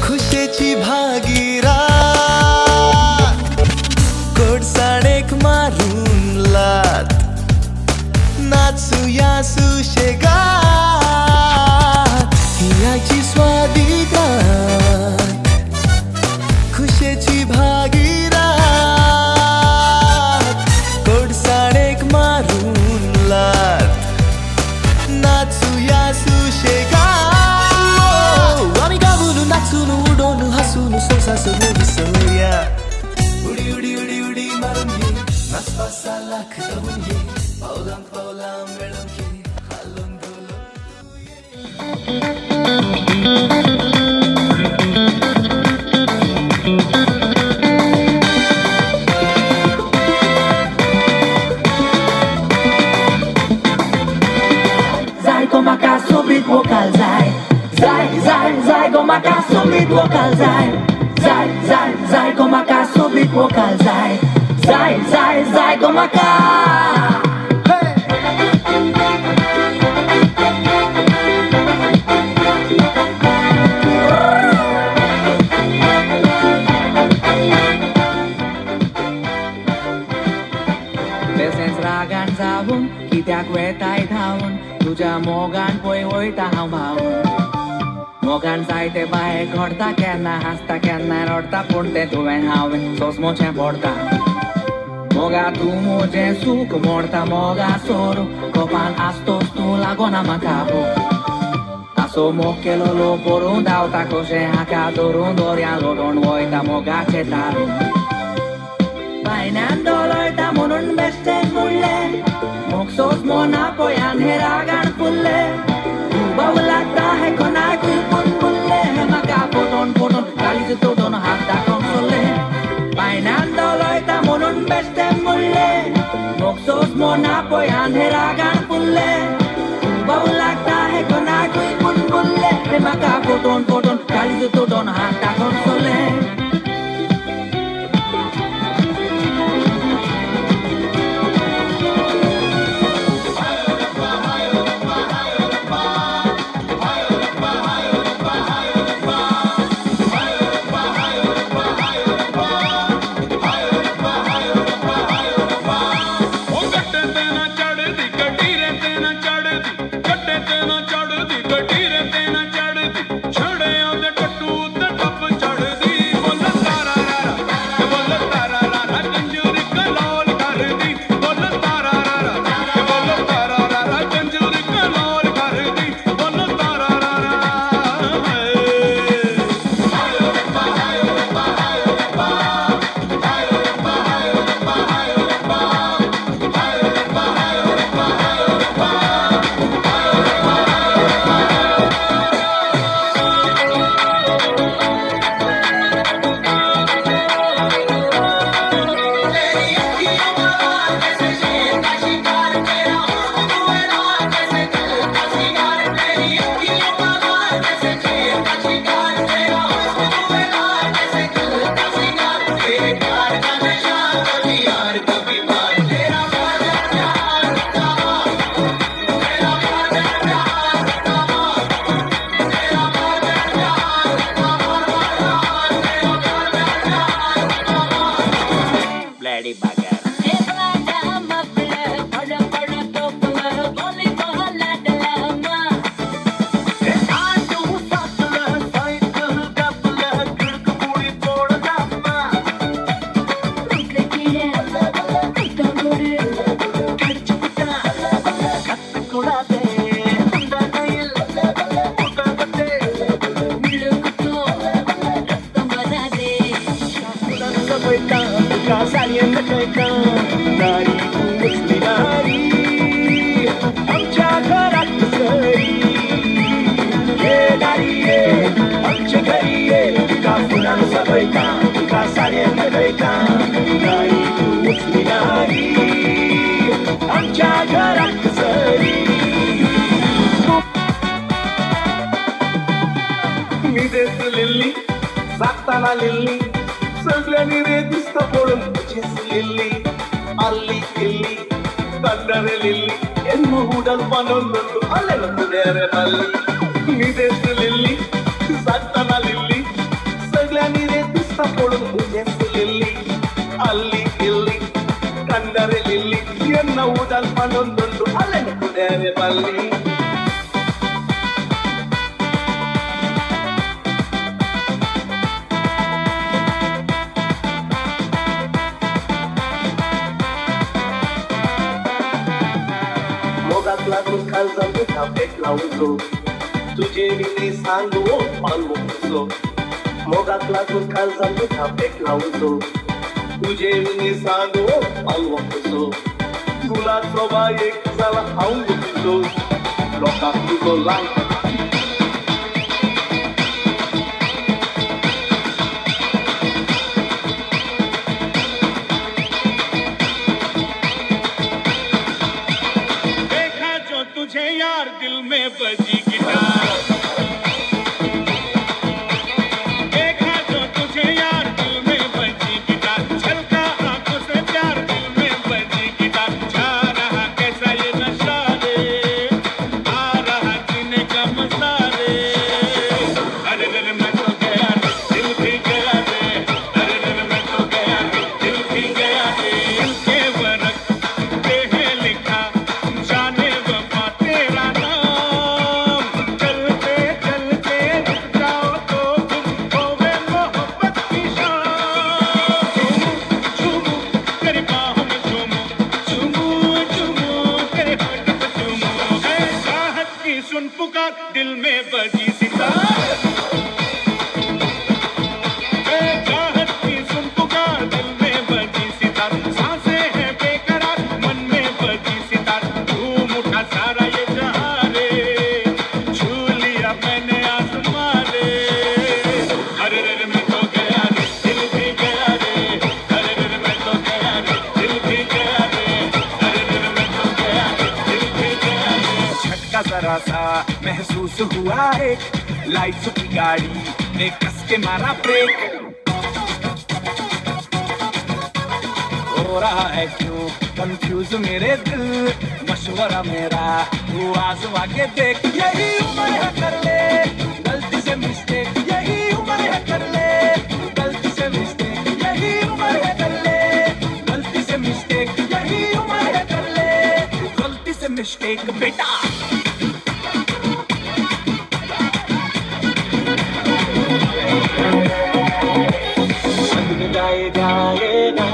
खुशेची भागीरात, कोडसाणेक मारून लात, नाचूया सुशेगात. ही आईची स्वादिक रात, खुशेची भागीरात, कोडसाणेक मारून लात, नाचूया सुशेगात. आम्ही गावून नाचून उडून हसून सोसास विसरूया. उडी उडी उडी उडी मारून घे, नाचपासा लाख धावून घे, पावलां पावलां मेळून घे, हालून डोलून Zaj go maka subit vokal zaj, zaj zaj zaj go maka subit vokal zaj, zaj zaj zaj go maka subit vokal zaj, zaj zaj zaj go maka. बेसेंच रागान जावून कित्याक वेताय धावून, तुझ्या मोगान पळय वयता हांव भावून. मोगान जायते बाये घडटा केन्ना हांसता केन्ना रडटा, पूण तें तुवें हांवें सोसमोचें पडटा. मोगा तूं म्हजें सूख मोडटा मोगा सोरू, कोपान आसतोच तूं लागोना म्हाका बूक. तासो मोग केलो लो बरोवन धांवता कशें हाका धरून दोर्या लोडून वयता मोगाचें तारून. बायण्यान दोलयता म्हणून बेश्टें म्हणलें, मोग सोस मोना पळयान हे रागान फुल्ले. बाव लागता हे कोणाकूय पूण बुल्ले, हे म्हाका फोटोन फोटोन काळीज तोडून हात दाखोवन सोल्ले. बायण्यान दोलयता म्हणून बेश्टें म्हणलें, मोग सोस मोना पळयान हे रागान फुल्ले. बाव लागता हे कोणाकूय पूण बुल्ले, हे म्हाका फोटोन फोटोन काळीज तोडून हात दाखोवन सोल्ले. लिल्ली सगळ्यांनी रे दिसत पडून लिल्ली अल्ली किल्ली कंडरे लिल्ली ಊಡಲ್ ಮನೊಂದೊಂದು ಅಲ್ಲೆಲ್ಲ ಕುಡಿಯರೆ ಬಲ್ಲಿ ನೀರೆತ್ತು ಲಿಲ್ಲಿ ಸತ್ತನ ಲಿಲ್ಲಿ ಸಗ್ಲ ನೀರೇ ದಿಸ್ತ ಕೊಡು ಮುಗೆಂದು ಲಿಲ್ಲಿ ಅಲ್ಲಿ ಇಲ್ಲಿ ಕಂಡರೆ ಲಿಲ್ಲಿ ಎನ್ನ ಊಡಲ್ ಮನೊಂದೊಂದು ಅಲ್ಲೆಲ್ಲ ಕುಡಿಯರೆ ಬಲ್ಲಿ Mogaklatus kalzam bitha peklauzo tujhe vini sangu palmuzo Mogaklatus kalzam bitha peklauzo tujhe vini sangu palmuzo Gula soba ek zala haungu bizo Loka tuzo lang तुझे यार दिल में बजी गिटार देखा जो तुझे यार दिल में बजी गिटार छलका आंखों से प्यार दिल में बजी गिटार जा रहा कैसा ये नशा रे आ रहा जीने का मजा रे अरे अरे मैं तो गया रे दिल भी गया रे अरे अरे मैं तो गया रे दिल भी गया रे दिल के वरक पे है लिखा जाने तेरा नाम चलते चलते जाओ तो तुम होवे मोहब्बत की शाम झूमू तेरी बाहों में झूमू झूमू झूमू तेरे होठ पे झूमू है चाहत की सुन पुकार दिल में बजी सितार है चाहत की सुन पुकार दिल में बजी सितार सांसें हैं बेकरार मन में बजी सितार झूम उठा सारा ये जहां रे छू लिया मैंने आसमां रे अरे रे मैं तो गया रे दिल भी गया रे अरे रे मैं तो गया रे दिल भी गया रे अरे रे मैं तो गया रे दिल भी गया रे झटका जरा सा महसूस हुआ एक लाइट्स की गाड़ी ने कस के मारा ब्रेक हो रहा है क्यों कंफ्यूज मेरे दिल मशवरा मेरा तू आजमा के देख यही उम्र है कर ले गलती से मिस्टेक यही उम्र है कर ले गलती से मिस्टेक यही उम्र है कर ले गलती से मिस्टेक यही उम्र है कर ले गलती से मिस्टेक बेटा गाए गाए ना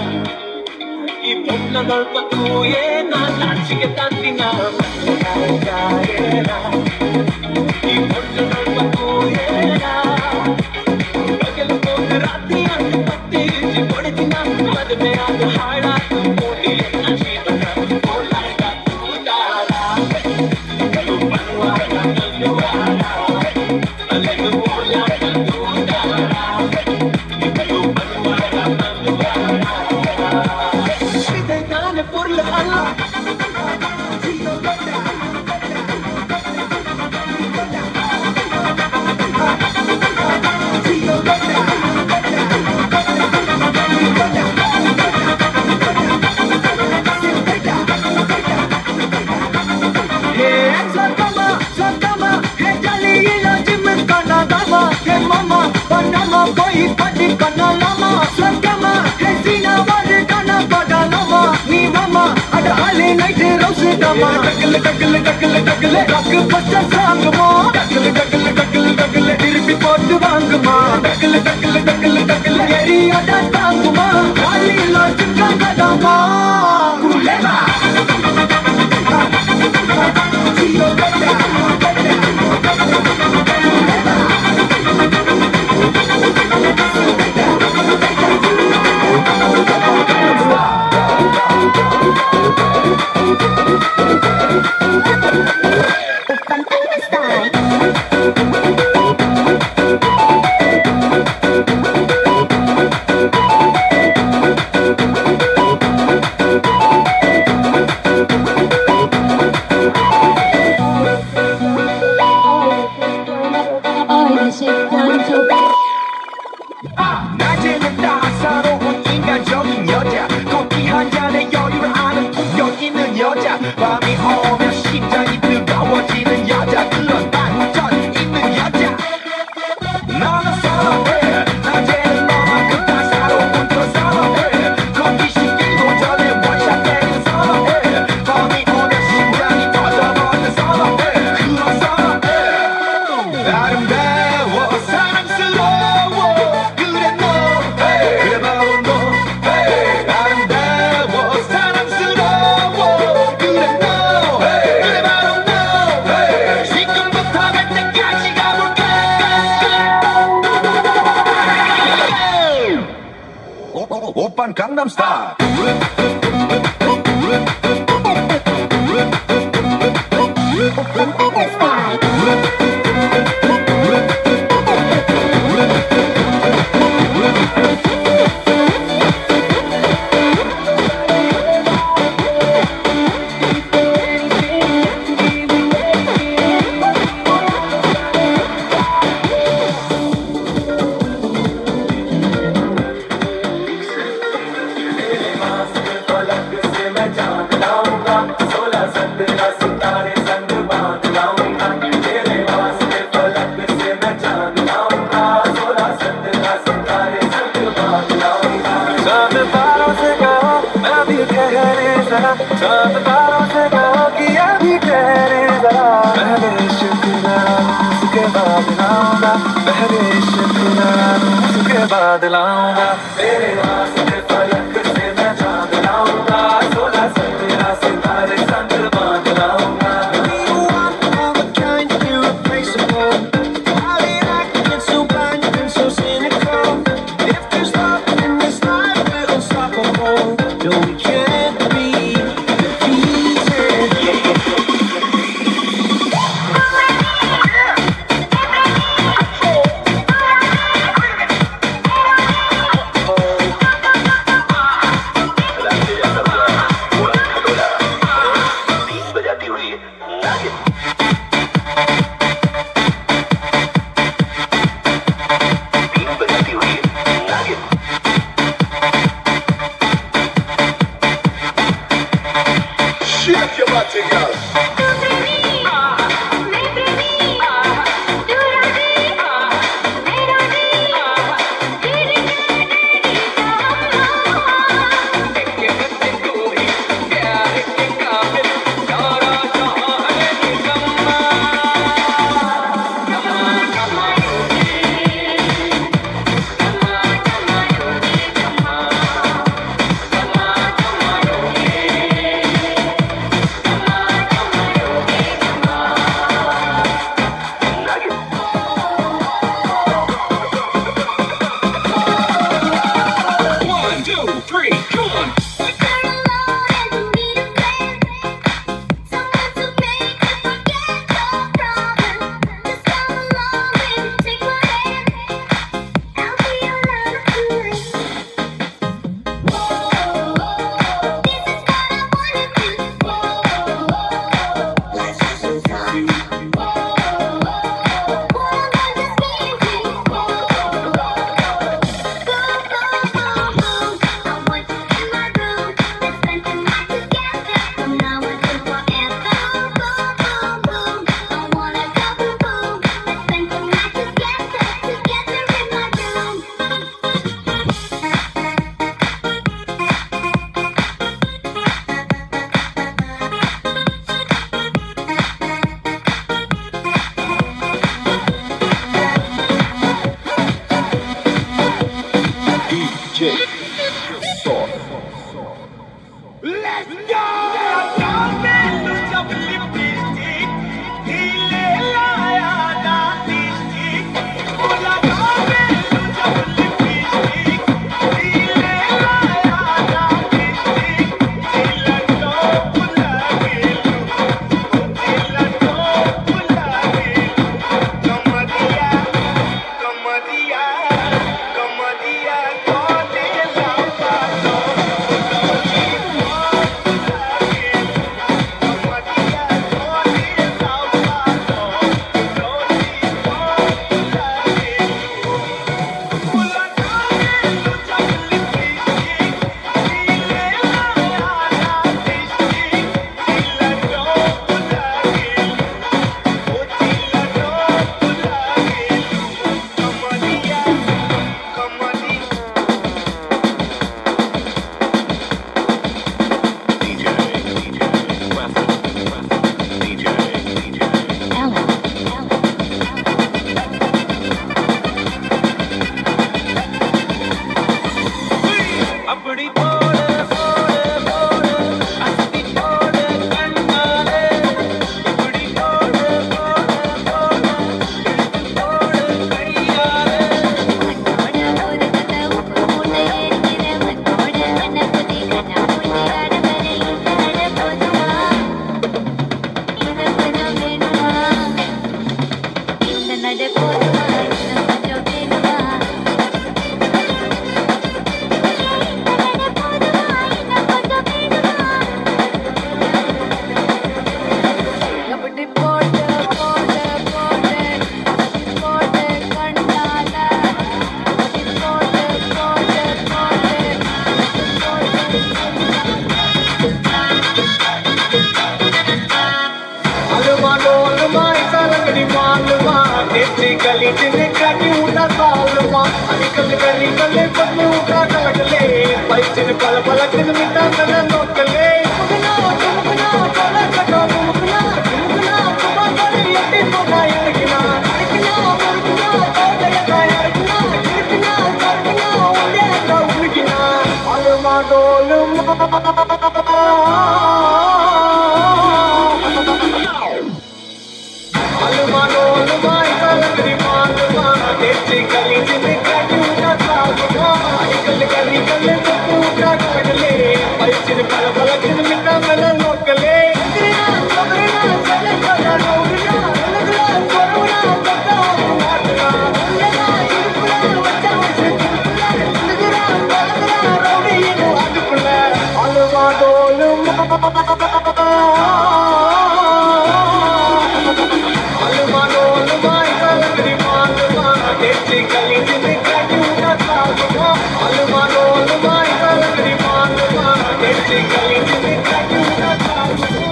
ಈ ಪುಟ್ಟದಲ್ಪ ತೂಯೇನ ನಾಚಿಕೆ ತಂದಿನ ಗಾಯ ಗಾಯೇನ ಈ ಪುಟ್ಟದಲ್ಪ ತೂಯೇನ ಬಗಲು ಹೋಗ ರಾತ್ರಿ ಅಂತ ಪತ್ತಿಗಿಂಚಿ ಕೊಡಿದಿನ ಮದುವೆ ಆಗ ಹಾಳಾದ ಮೋಟಿ ನಶೀಬನ ಕೋಲಾಟ ತೂದಾರ ಕಲು ಬರುವಾಗ ನಲ್ಲುವಾರ ಅಲೆದು ಕೋಲಾಟ ತೂದಾರ ಕಲು ಬರುವಾಗ ನಲ್ಲುವಾರ por la ala டக்கல டக்கல டக்கல டக்கு பச்சை சாங்குமா டக்கல டக்கல டக்கல டக்கல திருப்பி போட்டு வாங்குமா டக்கல டக்கல டக்கல டக்கல எரியாட தாங்குமா காலில சிக்கங்கடாமா குலேமா 밤이 오면 Gangnam Style. बाद लाऊंगा तेरे वास्ते फलक से मैं चांद लाऊंगा 16 17 सितारे संग बांध लाऊंगा You are all the kind irreplaceable. Why did I get so blind and so cynical? If there's love in this life, we're unstoppable. No, we can't be defeated. Shake your body, girl. जिन्हें काटी उठा साल माँ अनिकल कली कले पत्नी उठा कलकले पैचिन पल पलकन मिटा कले नोकले मुगना मुगना चला चला मुगना मुगना सुबह करे यति तो ना यतिना यतिना मुगना चला चला यतिना यतिना यतिना उन्हें तो मुगना अलमा डोलमा अलमा डोलमा इकलगरी मालमा तेरी गली जिन्हें काटी उठा सालमा अनिकल गली गले पत्नी उठा कलकले पैचिन पल पलकन मिटा कले नोकले मुगना मुगना चला चला मुगना मुगना कोरोना पता मारना मुगना इरुकुला वच्चा वच्चा मुगना मुगना रोडी नो अदुकुला अलमा डोलमा अलमा डोलमा इकलगरी मालमा तेरी गली जिन्हें काटी उठा सालमा अलमा डोलमा इकलगरी मालमा तेरी गली जिन्हें काटी उठा सालमा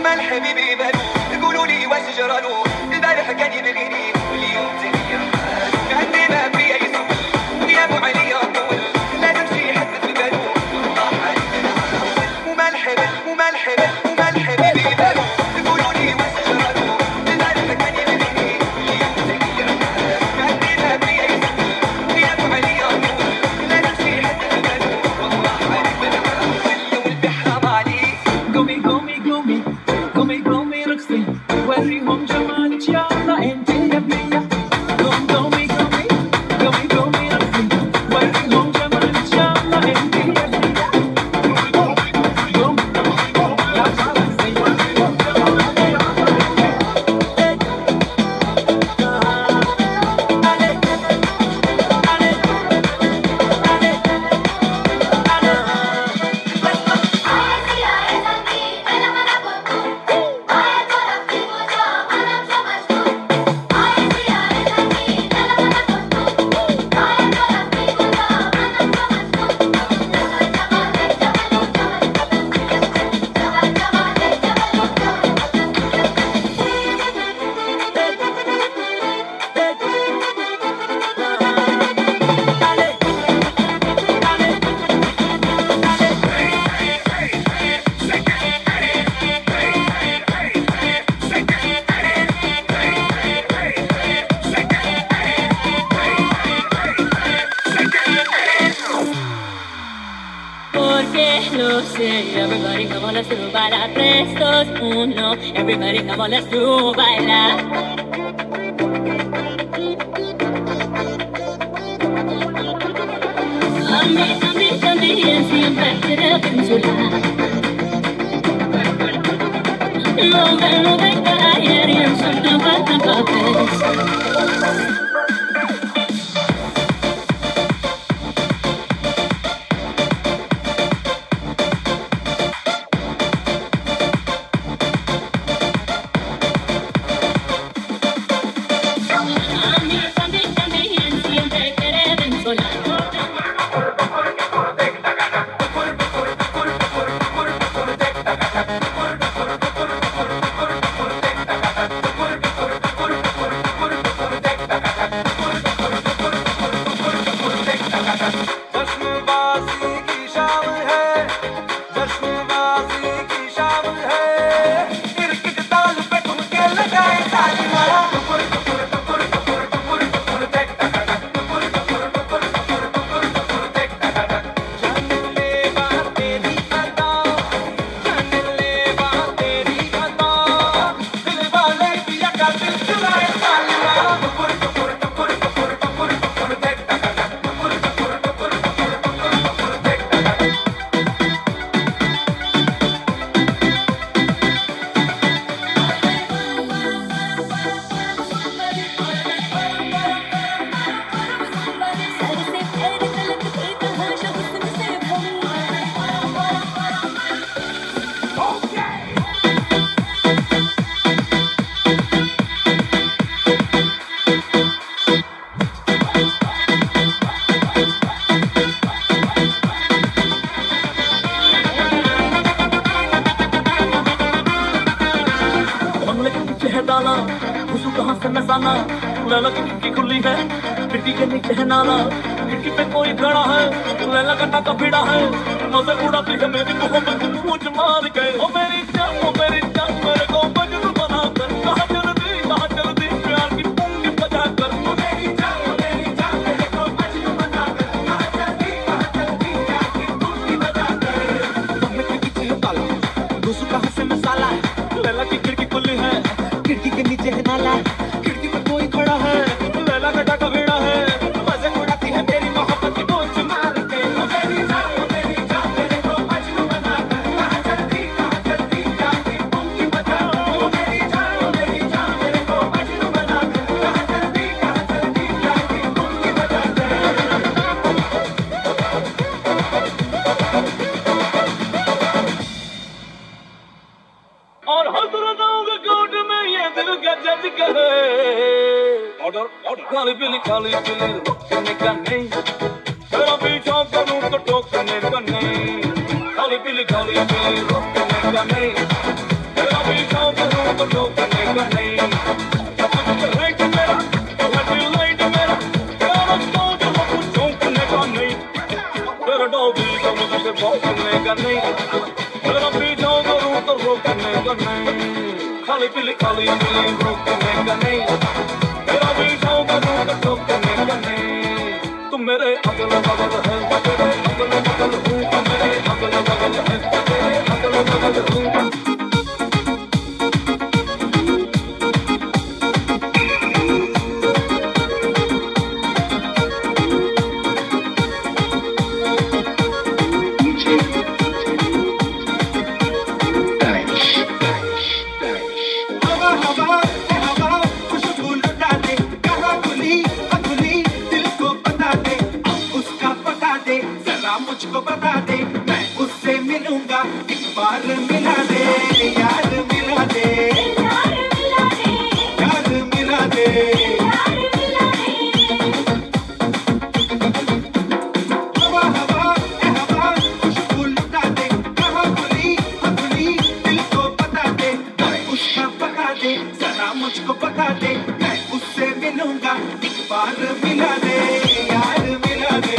مال حبيبي بالو يقولوا لي واش جرالو البارح كان يبغيني واليوم تغير عندي ما في اي سبل غيابه عليا طول لازم شي يحدد بالو والله عليك ومال حبيبي ومال حبيبي ومال حبيبي بالو يقولوا لي واش جرالو البارح كان يبغيني واليوم تغير عندي ما في اي سبل غيابه عليا طول لازم شي يحدد بالو والله عليك والبي حرام عليك قومي قومي قومي قومي قومي رقصي وريهم جمالك يلا انت يا بنية قومي قومي قومي قومي قومي رقصي وريهم جمالك يلا انت يا بنية قوم يا رقصي Porque lo sé, everybody come on, let's do bailar. 3, 2, 1, everybody come on, let's do bailar. También siempre te pensula. No ven caer y en su tapes. कहाँ से नजाना लैला की खिड़की खुली है खिड़की के नीचे है नाला खिड़की पे कोई खड़ा है लैला का टाका भिड़ा है मजे उड़ाती है मेरी मोहब्बत मुझ मार गए ओ मेरी जान मेरे को मजनू बना कर कहाँ चल दी प्यार की पुंगी बजा कर ओ मेरी जान मेरे को मजनू बना कर कहाँ चल दी प्यार की पुंगी बजा कर सामने के पीछे है ताला दूसरा कहाँ से मसाला लैला की खिड़की खुली है खिड़की के नीचे है नाला खिड़की पे कोई खड़ा है लैला का टाका भिड़ा है मजे उड़ाती है मेरी मोहब्बत की बोझ मार के ओ मेरी जान मेरे को मजनू बना कर कहाँ चलती जाती पुंगी बजा ओ मेरी जान मेरे को मजनू बना कर कहाँ चलती जाती पुंगी बजा और हजरतों के कोर्ट में ये दिल का जज कहे ऑर्डर काली पीली रोकने का नहीं तेरा पीछा करूं तो टोकने का नहीं काली पीली रोकने का नहीं तेरा पीछा करूं तो टोकने का नहीं राइट मेरा लाइट मेरा तेरा सोच मुझे चौंकने का नहीं तेरा डॉगी का मुझे भौंकने का नहीं तेरा पीछा करूं तो रोकने का नहीं खाली पीली रोकने का नहीं तेरा पीछा करूं तो रोकने का नहीं तुम मेरे अगल बगल है तेरे अगल बगल हूँ तुम मेरे अगल बगल है तेरे अगल बगल हूँ मुझको बता दे मैं उससे मिलूंगा एक बार मिला दे यार मिला दे यार मिला दे हवा खुशबू लुटा दे कहाँ खुली दिल को बता दे मैं उसका बता दे जरा मुझको बता दे मैं उससे मिलूंगा एक बार मिला दे यार मिला दे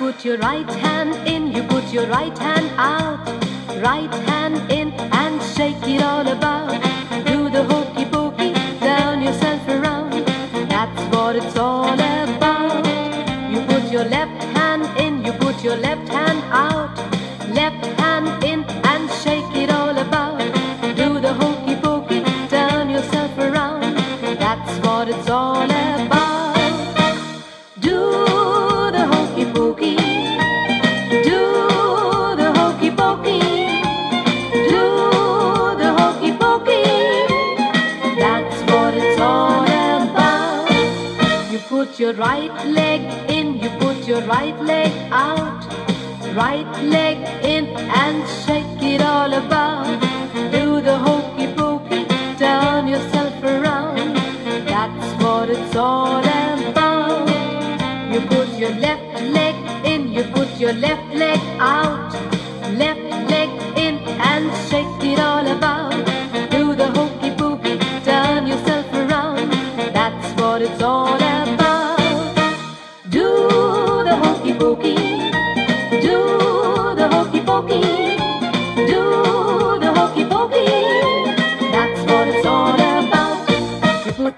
put your right hand in, you put your right hand out. Right hand in and shake it all about. Do the hokey pokey, down yourself around. That's what it's all about. You put your left hand in, you put your left hand out. Left hand in and shake it all about. Do the hokey pokey, turn yourself around. That's what it's all about. Do the hokey pokey. Do the hokey pokey. Do the hokey pokey. That's what it's all about. You put your right leg in, you put your right leg out. Right leg in and shake it all about. Do the hokey pokey, turn yourself around. That's what it's all about. You put your left leg in, you put your left leg out. Left leg in and shake it all about. Do the hokey pokey, turn yourself around. That's what it's all about. Do the hokey pokey. Do the hokey pokey. Do the hokey pokey. That's what it's all about. You put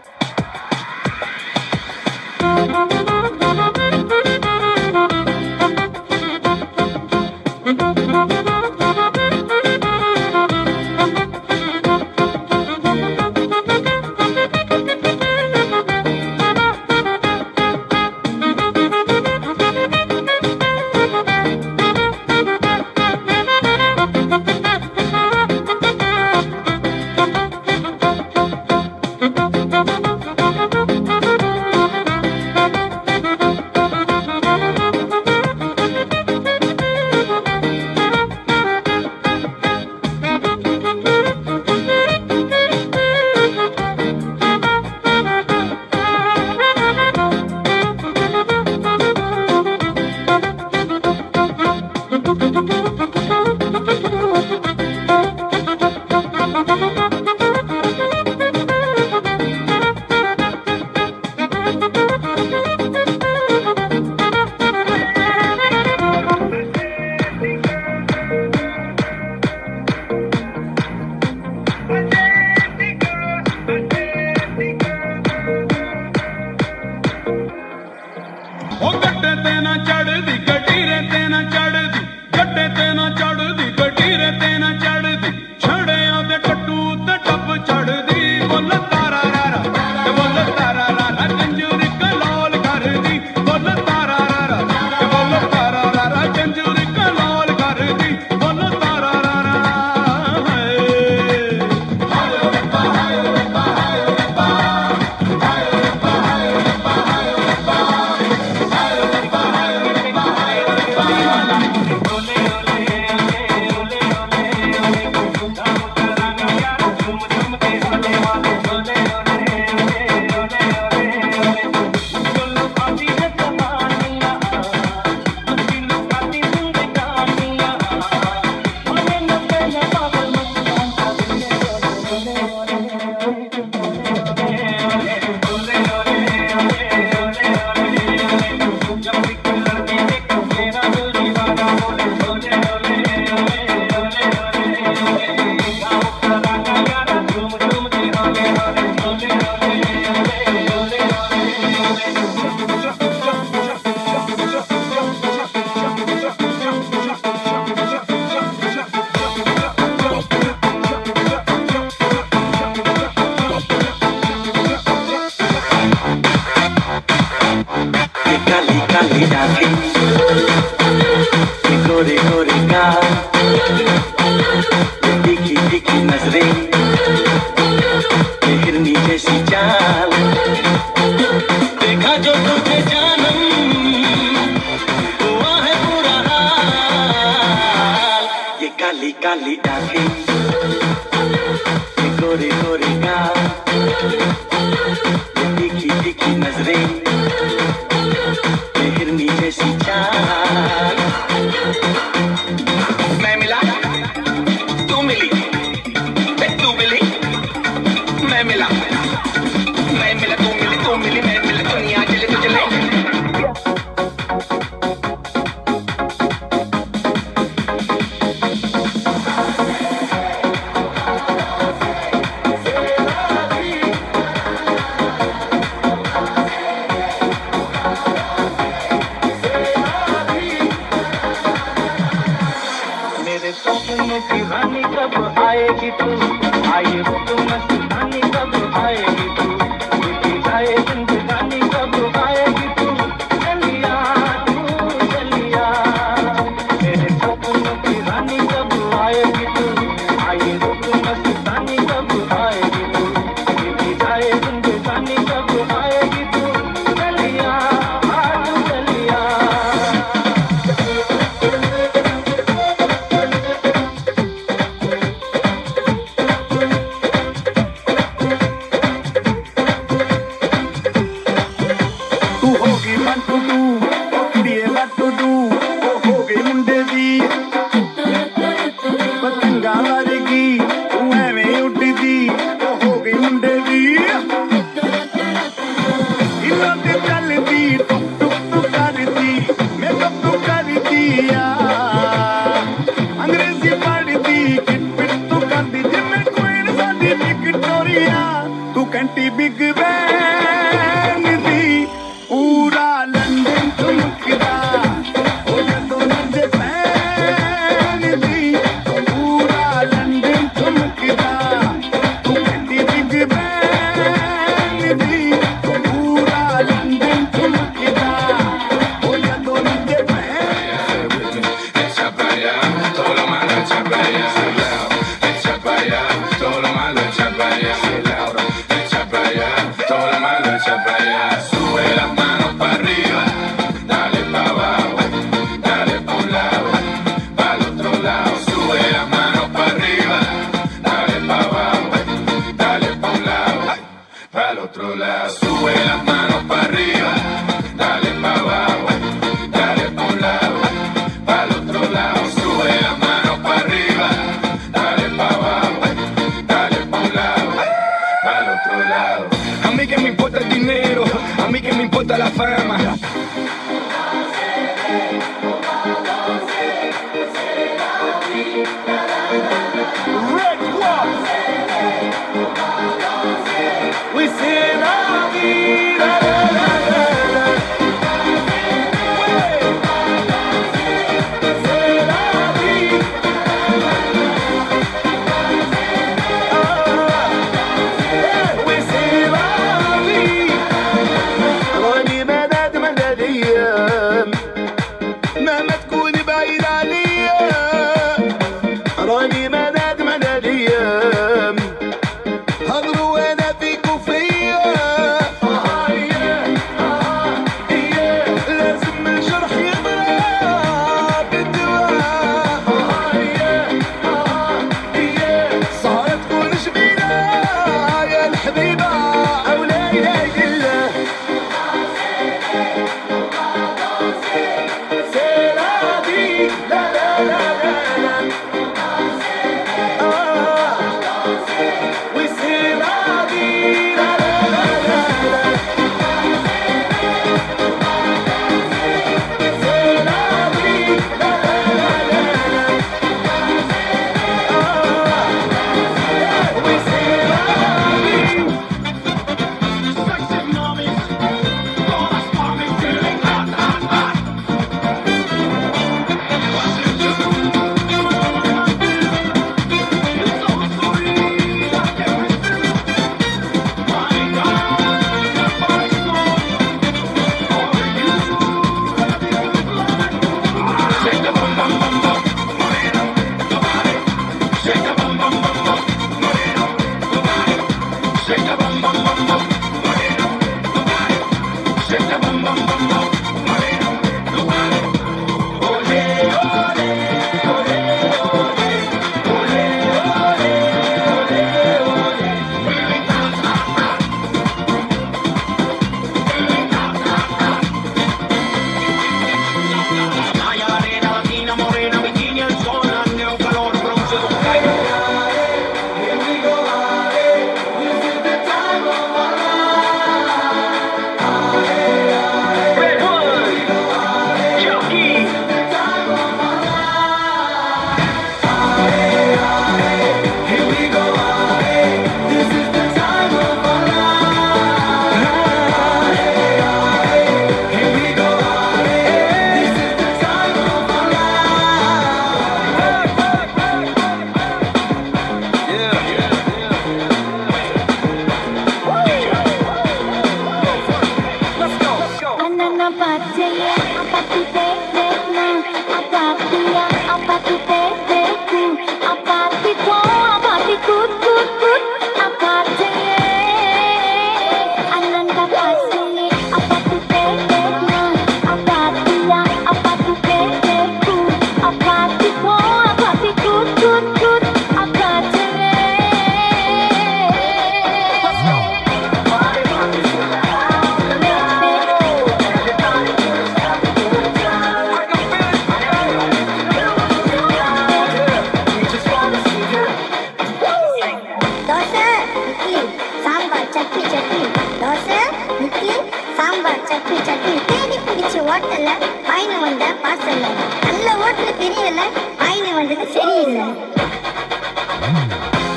ஹோட்டல்ல வாங்கின வந்த பார்சல்ல நல்ல hotel தெரியல வாங்கின வந்தது சரியில்லை.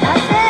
தோசை